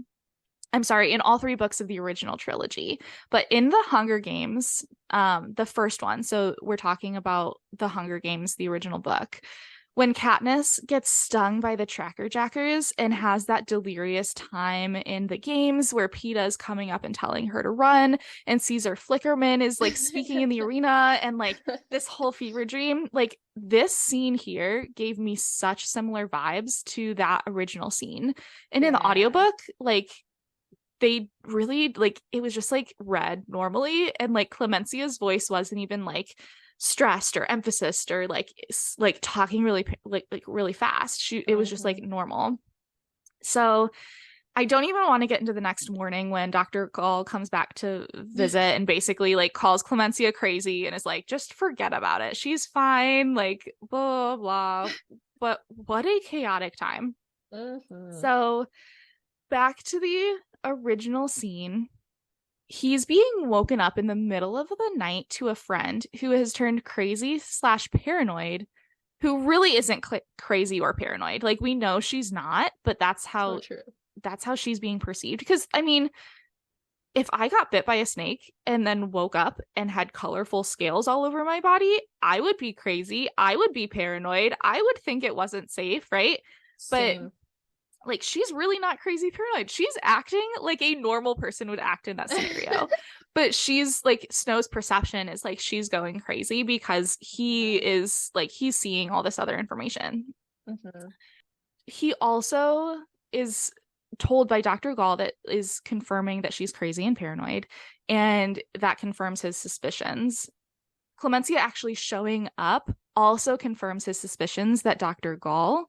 I'm sorry, in all three books of the original trilogy. But in the Hunger Games, the first one, so we're talking about the Hunger Games, the original book, when Katniss gets stung by the Tracker Jackers and has that delirious time in the games where Peeta is coming up and telling her to run, and Caesar Flickerman is like speaking in the arena, and like this whole fever dream, like this scene here gave me such similar vibes to that original scene. And in the Yeah. audiobook, like they really like it was just like read normally, and like Clemencia's voice wasn't even like stressed or emphasis or like talking really like really fast. It was just like Hmm. normal. So I don't even want to get into the next morning when Dr. Gall comes back to visit and basically like calls Clemencia crazy and is like, just forget about it. She's fine, like blah blah. But what a chaotic time. Hmm. So back to the original scene. He's being woken up in the middle of the night to a friend who has turned crazy slash paranoid, who really isn't crazy or paranoid. Like we know she's not, but So true. that's how she's being perceived. Because I mean, if I got bit by a snake and then woke up and had colorful scales all over my body, I would be crazy. I would be paranoid. I would think it wasn't safe, right? But Same. like she's really not crazy paranoid. She's acting like a normal person would act in that scenario. But she's like Snow's perception is like she's going crazy because he is like he's seeing all this other information. Hmm. He also is told by Dr. Gall that is confirming that she's crazy and paranoid, and that confirms his suspicions. Clemencia actually showing up also confirms his suspicions that Dr. Gall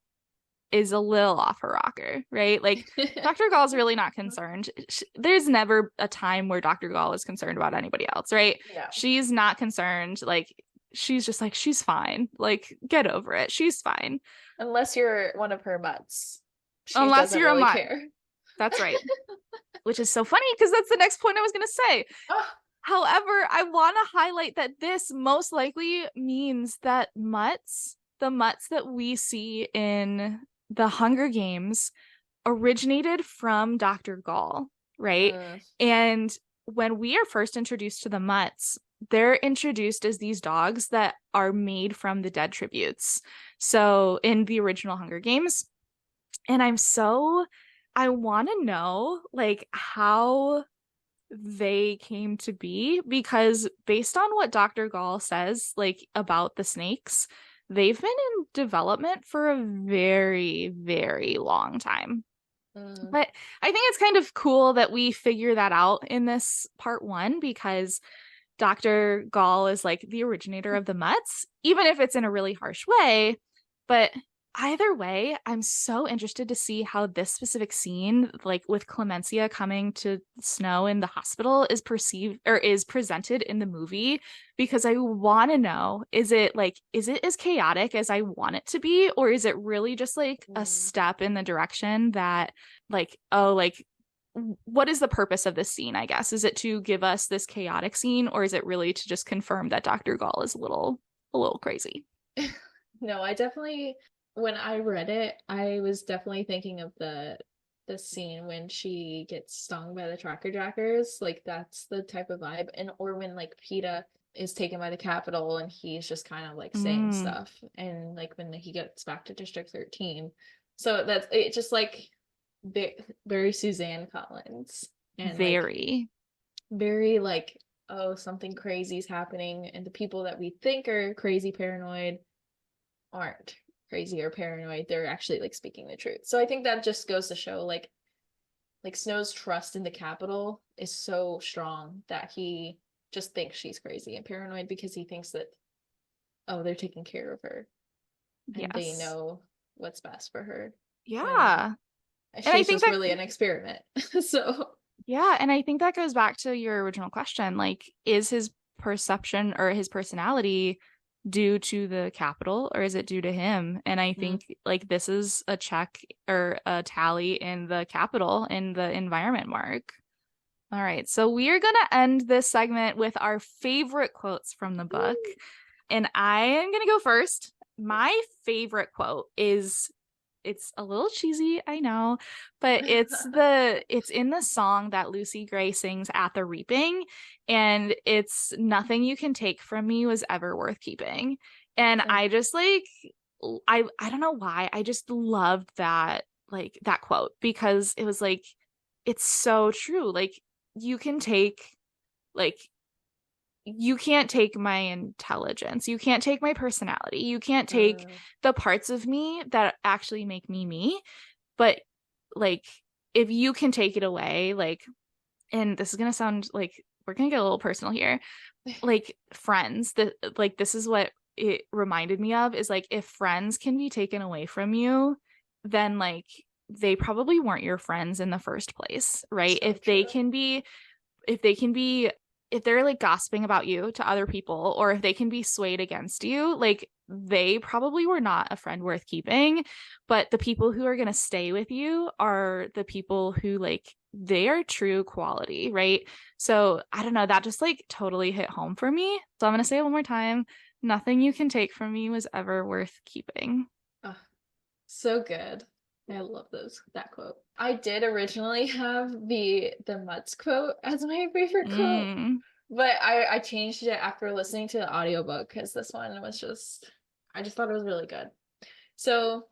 is a little off her rocker, right? Like Dr. Gall's really not concerned. There's never a time where Dr. Gall is concerned about anybody else, right? No. She's not concerned. Like she's just like she's fine. Like get over it. She's fine. Unless you're one of her mutts. She Unless doesn't you're a really mutt. care. That's right. Which is so funny because that's the next point I was going to say. Oh, However, I want to highlight that this most likely means that mutts, the mutts that we see in the Hunger Games, originated from Dr. Gall, right? mm, And when we are first introduced to the mutts, they're introduced as these dogs that are made from the dead tributes. So in the original Hunger Games, and I want to know like how they came to be, because based on what Dr. Gall says, like about the snakes, they've been in development for a very, very long time. Mm, But I think it's kind of cool that we figure that out in this part one, because Dr. Gall is like the originator of the mutts, even if it's in a really harsh way. But either way, I'm so interested to see how this specific scene, like with Clemencia coming to Snow in the hospital, is perceived or is presented in the movie, because I want to know, is it as chaotic as I want it to be, or is it really just like a mm. step in the direction that, like, oh, like, what is the purpose of this scene, I guess? Is it to give us this chaotic scene, or is it really to just confirm that Dr. Gall is a little crazy? No, I definitely, when I read it, I was definitely thinking of the scene when she gets stung by the tracker jackers. Like that's the type of vibe. And or when like PETA is taken by the Capitol and he's just kind of like saying Mm, stuff. And like when he gets back to District 13. So that's it, just like very Suzanne Collins and like very. very like, oh, something crazy is happening and the people that we think are crazy paranoid aren't crazy or paranoid. They're actually like speaking the truth. So I think that just goes to show like Snow's trust in the Capitol is so strong that he just thinks she's crazy and paranoid because he thinks that, oh, they're taking care of her and they Yes. know what's best for her when Yeah. And I she's think just that, really an experiment. So yeah, and I think that goes back to your original question. Like, is his perception or his personality due to the capital, or is it due to him? And I mm. think like this is a check or a tally in the capital in the environment mark. All right, so we are going to end this segment with our favorite quotes from the book. And I am going to go first. My favorite quote is, it's a little cheesy, I know, but it's in the song that Lucy Gray sings at the reaping, and it's nothing you can take from me was ever worth keeping. And I just like, I don't know why, I just loved that, like that quote, because it was like, it's so true. Like, you can take, like, you can't take my intelligence. You can't take my personality. You can't take uh, the parts of me that actually make me me. But like, if you can take it away, like, and this is going to sound like we're going to get a little personal here, like friends, that like, this is what it reminded me of, is like, if friends can be taken away from you, then like, they probably weren't your friends in the first place, right? so true. If they can be if they're like gossiping about you to other people, or if they can be swayed against you, like, they probably were not a friend worth keeping. But the people who are going to stay with you are the people who, like, they are true quality, right? So I don't know, that just like totally hit home for me. So I'm going to say it one more time: nothing you can take from me was ever worth keeping. Oh, so good. I love that quote. I did originally have the Mutts quote as my favorite quote, Mm. but I changed it after listening to the audiobook because this one was just I just thought it was really good. So,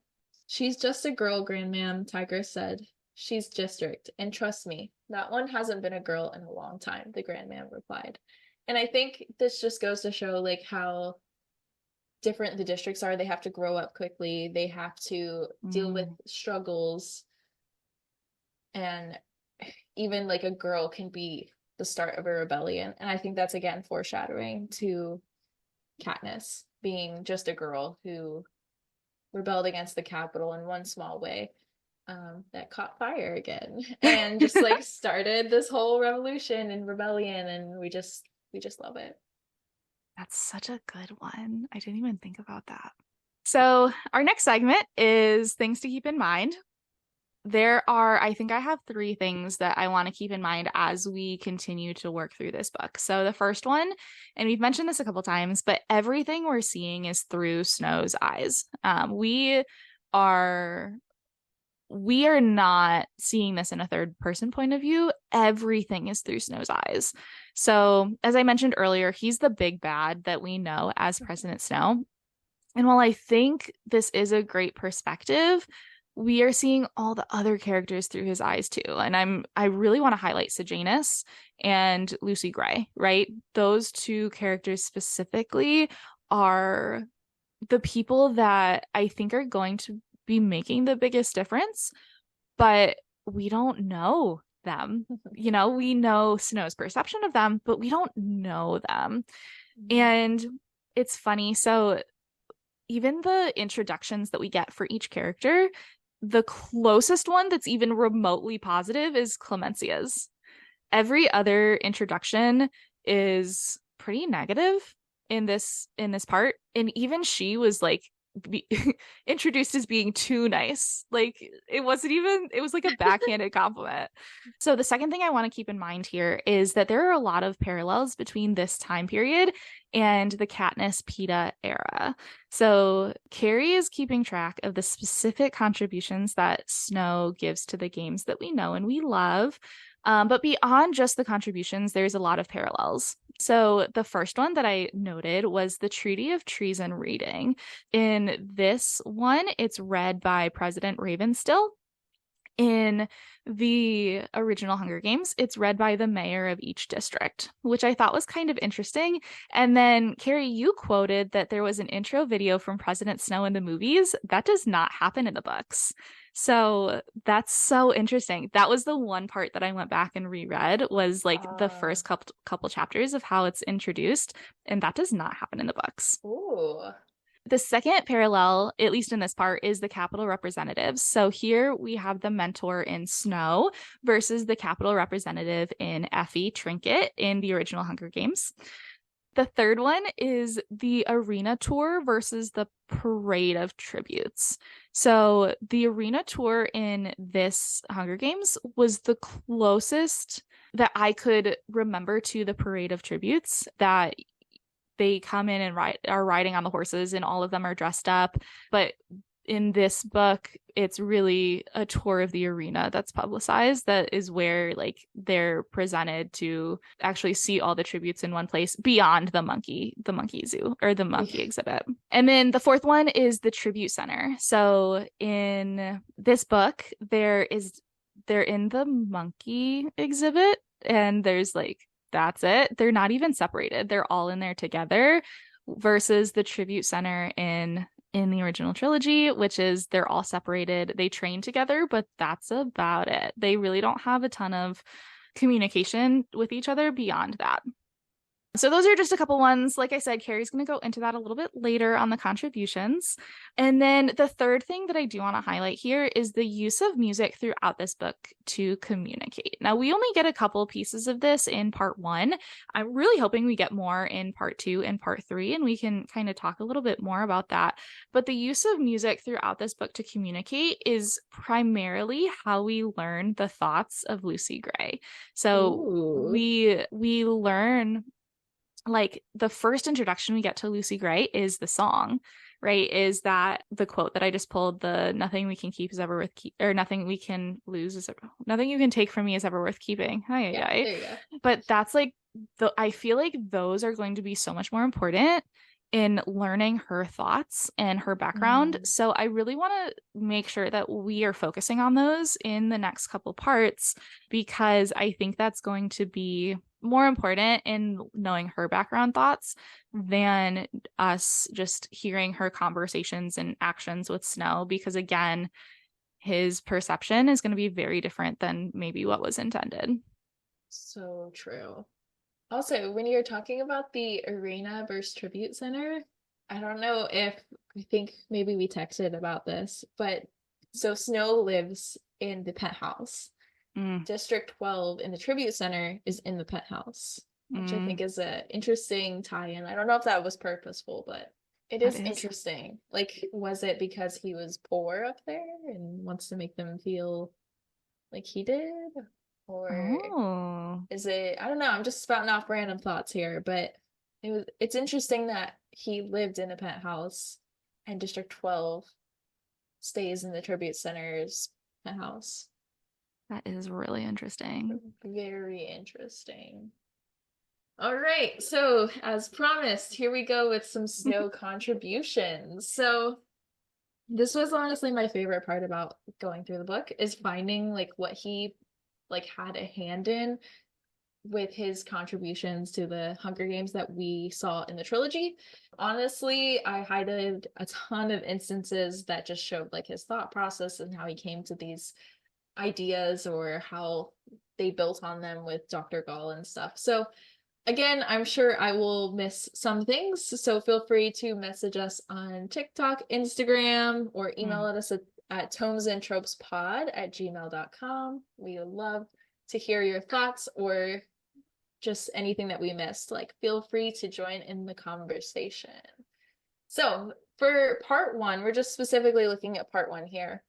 she's just a girl, Grandmam, Tigress said. She's district, and trust me, that one hasn't been a girl in a long time, the Grandmam replied. And I think this just goes to show like how different the districts are. They have to grow up quickly. They have to deal with Mm. struggles, and even like a girl can be the start of a rebellion. And I think that's again foreshadowing to Katniss being just a girl who rebelled against the Capitol in one small way, that caught fire again and just like started this whole revolution and rebellion, and we just love it. That's such a good one. I didn't even think about that. So, our next segment is things to keep in mind. I think I have three things that I want to keep in mind as we continue to work through this book. So, the first one, and we've mentioned this a couple times, but everything we're seeing is through Snow's eyes. Are we are not seeing this in a third person point of view. Everything is through Snow's eyes. So, as I mentioned earlier, he's the big bad that we know as President Snow. And while I think this is a great perspective, we are seeing all the other characters through his eyes too. And I really want to highlight Sejanus and Lucy Gray, right? Those two characters specifically are the people that I think are going to be making the biggest difference, but we don't know them. You know, we know Snow's perception of them, but we don't know them. And it's funny. So even the introductions that we get for each character, the closest one that's even remotely positive is Clemencia's. Every other introduction is pretty negative in this part, and even she was like be introduced as being too nice. Like it wasn't even, it was like a backhanded compliment. So the second thing I want to keep in mind here is that there are a lot of parallels between this time period and the Katniss Peeta era. So Keri is keeping track of the specific contributions that Snow gives to the games that we know and we love. But beyond just the contributions, there's a lot of parallels. So the first one that I noted was the Treaty of Treason reading. In this one, it's read by President Ravenstill. In the original Hunger Games, it's read by the mayor of each district, which I thought was kind of interesting. And then, Keri, you quoted that there was an intro video from President Snow in the movies. That does not happen in the books. So that's so interesting. That was the one part that I went back and reread was like the Uh, first couple chapters of how it's introduced, and that does not happen in the books. ooh. The second parallel, at least in this part, is the capital representatives. So here we have the mentor in Snow versus the capital representative in Effie Trinket in the original Hunger Games. The third one is the arena tour versus the parade of tributes. So the arena tour in this Hunger Games was the closest that I could remember to the parade of tributes, that they come in and are riding on the horses and all of them are dressed up. But in this book, it's really a tour of the arena that's publicized. That is where like they're presented to actually see all the tributes in one place beyond the monkey zoo or the monkey exhibit. And then the fourth one is the tribute center. So in this book, they're in the monkey exhibit and there's like that's it. They're not even separated. They're all in there together versus the tribute center in the original trilogy, which is they're all separated. They train together, but that's about it. They really don't have a ton of communication with each other beyond that. So those are just a couple ones. Like I said, Keri's going to go into that a little bit later on the contributions. And then the third thing that I do want to highlight here is the use of music throughout this book to communicate. Now, we only get a couple pieces of this in part one. I'm really hoping we get more in part two and part three, and we can kind of talk a little bit more about that. But the use of music throughout this book to communicate is primarily how we learn the thoughts of Lucy Gray. So Ooh. we learn like the first introduction we get to Lucy Gray is the song, right? Is that the quote that I just pulled, the nothing we can keep is ever worth keep or nothing we can lose is ever, nothing you can take from me is ever worth keeping. Hi, Yeah, hi. there you go. But that's like I feel like those are going to be so much more important in learning her thoughts and her background. Mm. So I really want to make sure that we are focusing on those in the next couple parts because I think that's going to be more important in knowing her background thoughts than us just hearing her conversations and actions with Snow because again, his perception is going to be very different than maybe what was intended. So true. Also, when you're talking about the arena versus tribute center, I don't know if I think maybe we texted about this, but so Snow lives in the penthouse. Mm, District 12 in the tribute center is in the penthouse, which I mm, think is a interesting tie-in. I don't know if that was purposeful, but it that is is. interesting. Like, was it because he was poor up there and wants to make them feel like he did? Or Oh, is it, I don't know, I'm just spouting off random thoughts here, but it's interesting that he lived in a penthouse and District 12 stays in the tribute center's penthouse. that is really interesting. Very interesting. All right, so as promised, here we go with some Snow contributions. So This was honestly my favorite part about going through the book is finding like what he like had a hand in with his contributions to the Hunger Games that we saw in the trilogy. Honestly, I highlighted a ton of instances that just showed like his thought process and how he came to these ideas or how they built on them with Dr. Gall and stuff. So again, I'm sure I will miss some things, so feel free to message us on TikTok, Instagram, or email Mm. us at tomesandtropespod@gmail.com. We would love to hear your thoughts or just anything that we missed. Like, feel free to join in the conversation. So, for part one, we're just specifically looking at part one here.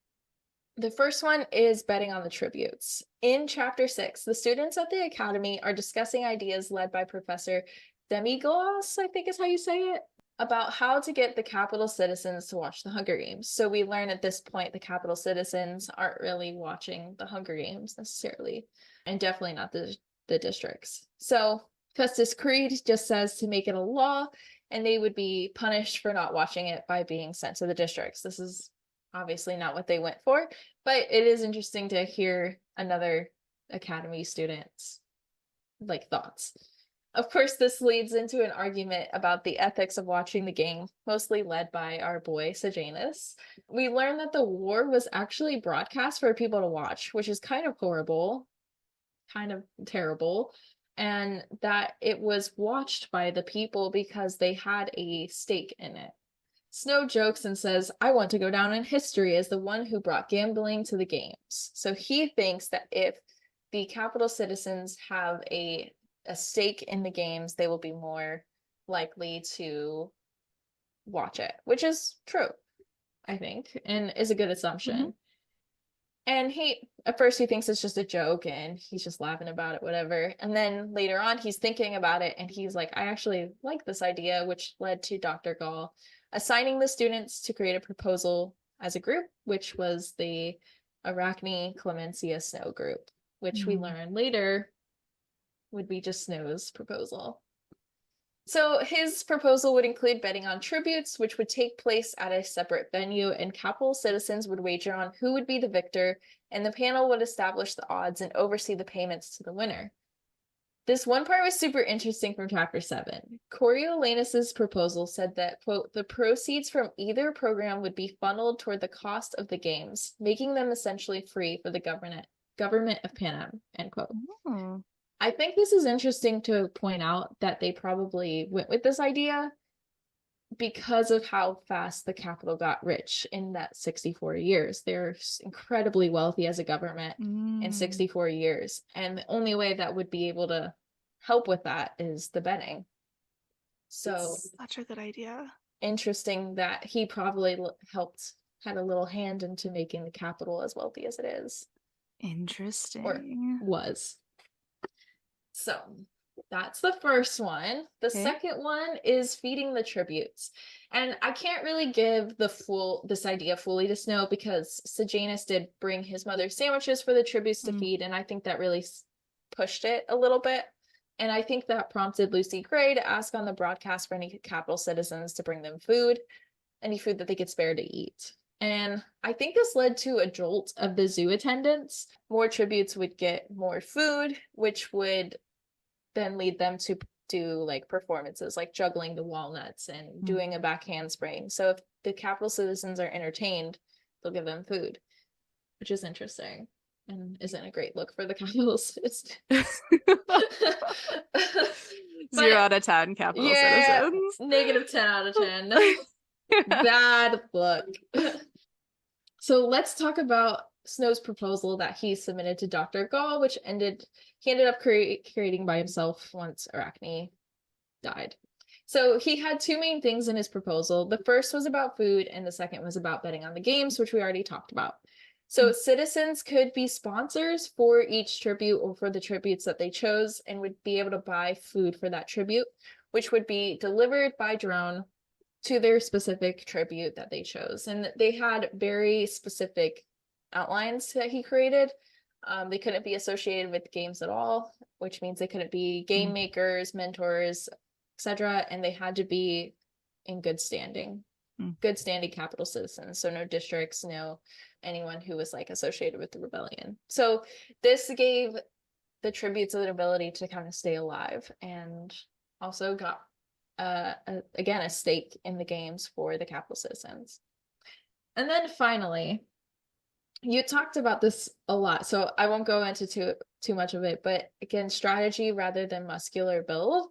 The first one is betting on the tributes. In chapter 6, the students at the academy are discussing ideas led by Professor Demiglas, I think is how you say it, about how to get the capital citizens to watch the Hunger Games. So we learn at this point the capital citizens aren't really watching the Hunger Games necessarily, and definitely not the districts. So Custis Creed just says to make it a law, and they would be punished for not watching it by being sent to the districts. This is obviously not what they went for, but it is interesting to hear another academy student's like thoughts. Of course, this leads into an argument about the ethics of watching the game, mostly led by our boy Sejanus. We learn that the war was actually broadcast for people to watch, which is kind of horrible, kind of terrible, and that it was watched by the people because they had a stake in it. Snow jokes and says, I want to go down in history as the one who brought gambling to the games. So he thinks that if the capital citizens have a stake in the games, they will be more likely to watch it, which is true, I think, and is a good Mm-hmm. assumption. And he, at first, he thinks it's just a joke and he's just laughing about it, whatever. And then later on, he's thinking about it and he's like, I actually like this idea, which led to Dr. Gall assigning the students to create a proposal as a group, which was the Arachne Clemencia Snow group, which we Mm. learn later would be just Snow's proposal. So his proposal would include betting on tributes, which would take place at a separate venue, and capital citizens would wager on who would be the victor, and the panel would establish the odds and oversee the payments to the winner. This one part was super interesting from chapter 7. Coriolanus's proposal said that, quote, the proceeds from either program would be funneled toward the cost of the games, making them essentially free for the government of Panem, end quote. Oh. I think this is interesting to point out that they probably went with this idea because of how fast the capital got rich in that 64 years. They're incredibly wealthy as a government in Mm. 64 years. And the only way that would be able to help with that is the betting. So That's such a good idea. interesting that he probably helped, had a little hand into making the capital as wealthy as it is, or Interesting. was. So that's the first one. The Okay. second one is feeding the tributes. And I can't really give this idea fully to Snow because Sejanus did bring his mother sandwiches for the tributes to Mm. feed, and I think that really pushed it a little bit. And I think that prompted Lucy Gray to ask on the broadcast for any capital citizens to bring them food, any food that they could spare to eat. And I think this led to a jolt of the zoo attendants. More tributes would get more food, which would then lead them to do like performances like juggling the walnuts and Mm. doing a back handspring. So if the capital citizens are entertained, they'll give them food, which is interesting and isn't a great look for the capital citizens. Zero But out of 10 capital yeah, citizens. -10 out of 10. Bad look. So let's talk about Snow's proposal that he submitted to Dr. Gall, which he ended up creating by himself once Arachne died. So he had two main things in his proposal. The first was about food, and the second was about betting on the games, which we already talked about. So citizens could be sponsors for each tribute or for the tributes that they chose and would be able to buy food for that tribute, which would be delivered by drone to their specific tribute that they chose. And they had very specific outlines that he created. They couldn't be associated with games at all, which means they couldn't be game Mm. makers, mentors, etc. And they had to be in good standing. Mm. good standing capital citizens. So no districts, no anyone who was like associated with the rebellion. So this gave the tributes an ability to kind of stay alive, and also got again a stake in the games for the capital citizens. And then finally, you talked about this a lot, so I won't go into too much of it, but again, strategy rather than muscular build.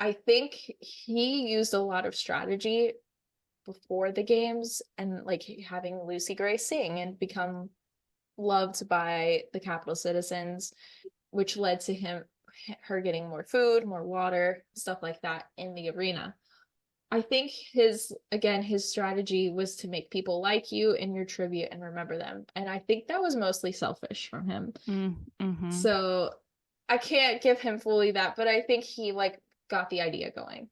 I think he used a lot of strategy before the games, and like having Lucy Gray sing and become loved by the capital citizens, which led to her getting more food, more water, stuff like that in the arena. I think his strategy was to make people like you in your tribute and remember them. And I think that was mostly selfish from him. Mm-hmm. So I can't give him fully that, but I think he like got the idea going.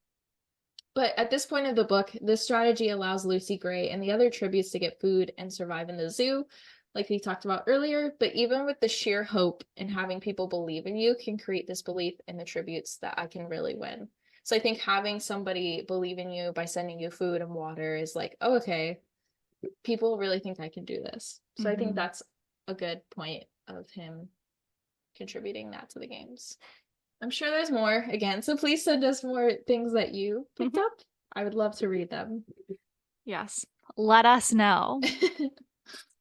But at this point of the book, this strategy allows Lucy Gray and the other tributes to get food and survive in the zoo, like we talked about earlier. But even with the sheer hope and having people believe in you can create this belief in the tributes that I can really win. So I think having somebody believe in you by sending you food and water is like, oh, okay, people really think I can do this. So I think Mm-hmm. that's a good point of him contributing that to the games. I'm sure there's more again, so please send us more things that you picked Mm-hmm. up. I would love to read them. Yes. Let us know.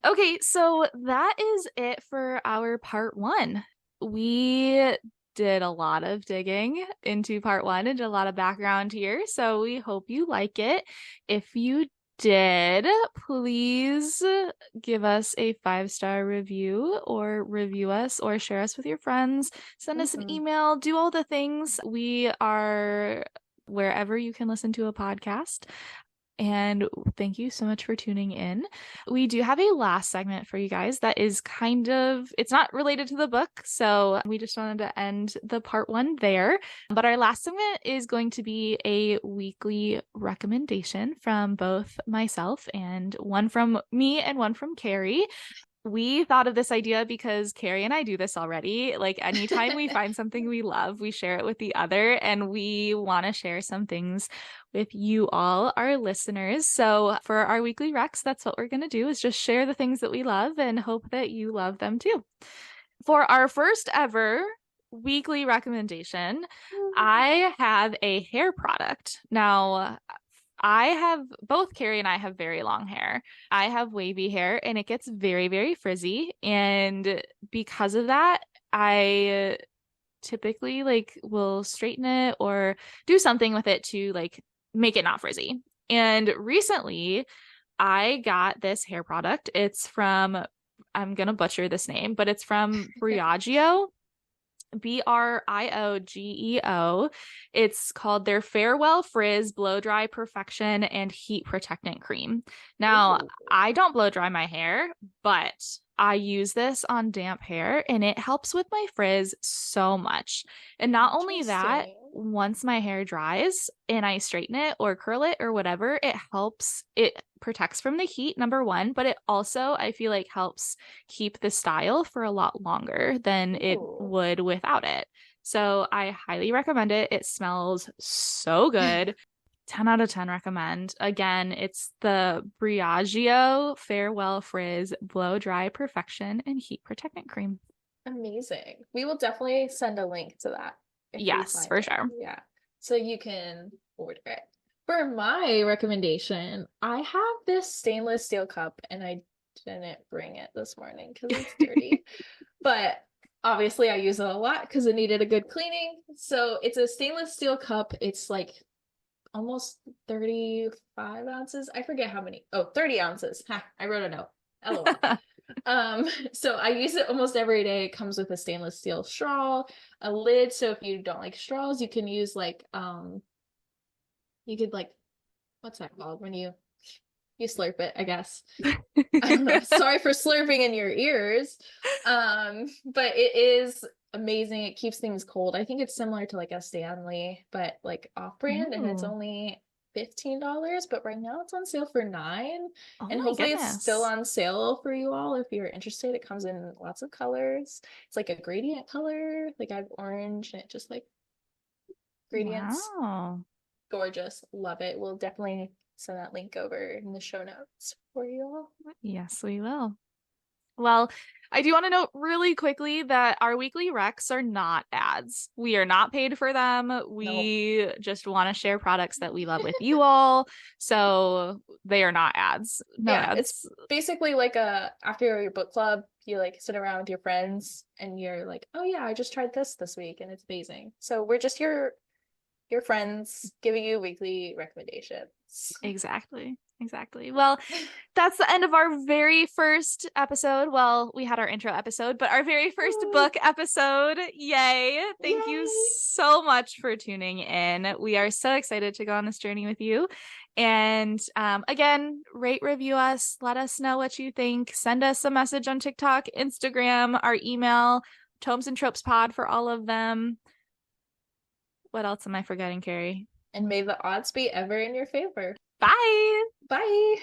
Okay, so that is it for our part one. We did a lot of digging into part one and did a lot of background here, so we hope you like it. If you did, please give us a 5-star review or review us or share us with your friends. Send us an Mhm. email, do all the things. We are wherever you can listen to a podcast. And thank you so much for tuning in. We do have a last segment for you guys that is it's not related to the book. So we just wanted to end the part one there. But our last segment is going to be a weekly recommendation from both myself and one from me and one from Keri. We thought of this idea because Keri and I do this already. Like anytime we find something we love, we share it with the other, and we want to share some things with you all, our listeners. So for our weekly recs, that's what we're going to do is just share the things that we love and hope that you love them too. For our first ever weekly recommendation, I have a hair product. Now, both Keri and I have very long hair. I have wavy hair and it gets very, very frizzy. And because of that, I typically like will straighten it or do something with it to like make it not frizzy. And recently, I got this hair product. I'm gonna butcher this name, but it's from Briogeo. Briogeo. It's called their Farewell Frizz Blow Dry Perfection and Heat Protectant Cream. Now, Ooh, I don't blow dry my hair, but I use this on damp hair and it helps with my frizz so much. And not only that, interesting. once my hair dries and I straighten it or curl it or whatever, it protects from the heat, number one, but it also, I feel like, helps keep the style for a lot longer than it Ooh. would without it. So I highly recommend it. It smells so good. 10 out of 10 recommend. Again, it's the Briogeo Farewell Frizz Blow Dry Perfection and Heat Protectant Cream. Amazing. We will definitely send a link to that if we Yes, find for it. sure. Yeah. So you can order it. For my recommendation, I have this stainless steel cup and I didn't bring it this morning because it's dirty. But obviously I use it a lot because it needed a good cleaning. So it's a stainless steel cup. It's like almost 35 ounces. I forget how many. Oh, 30 ounces. Ha, I wrote a note. LOL. So I use it almost every day. It comes with a stainless steel straw, a lid. So if you don't like straws, you can use like you could like what's that called when you slurp it, I guess. I don't know. Sorry for slurping in your ears. But it is amazing. It keeps things cold. I think it's similar to like a Stanley, but like off-brand, and it's Ooh. only $15, but right now it's on sale for 9. Oh And my hopefully it's still goodness. on sale for you all if you're interested. It comes in lots of colors. It's like a gradient color. Like I have orange and it just like gradients. Wow. Gorgeous. Love it. We'll definitely send that link over in the show notes for you all. Yes, we will. Well, I do want to note really quickly that our weekly recs are not ads. We are not paid for them. No. We just want to share products that we love with you all. So they are not ads. No Yeah, it's ads. basically like a after your book club, you like sit around with your friends and you're like, "Oh yeah, I just tried this week and it's amazing." So we're just your friends giving you weekly recommendations. Exactly. Exactly. Well, that's the end of our very first episode. Well, we had our intro episode, but our very first book episode. Yay. Thank you Yay! so much for tuning in. We are so excited to go on this journey with you. And again, rate, review us. Let us know what you think. Send us a message on TikTok, Instagram, our email, Tomes and Tropes Pod for all of them. What else am I forgetting, Keri? And may the odds be ever in your favor. Bye. Bye!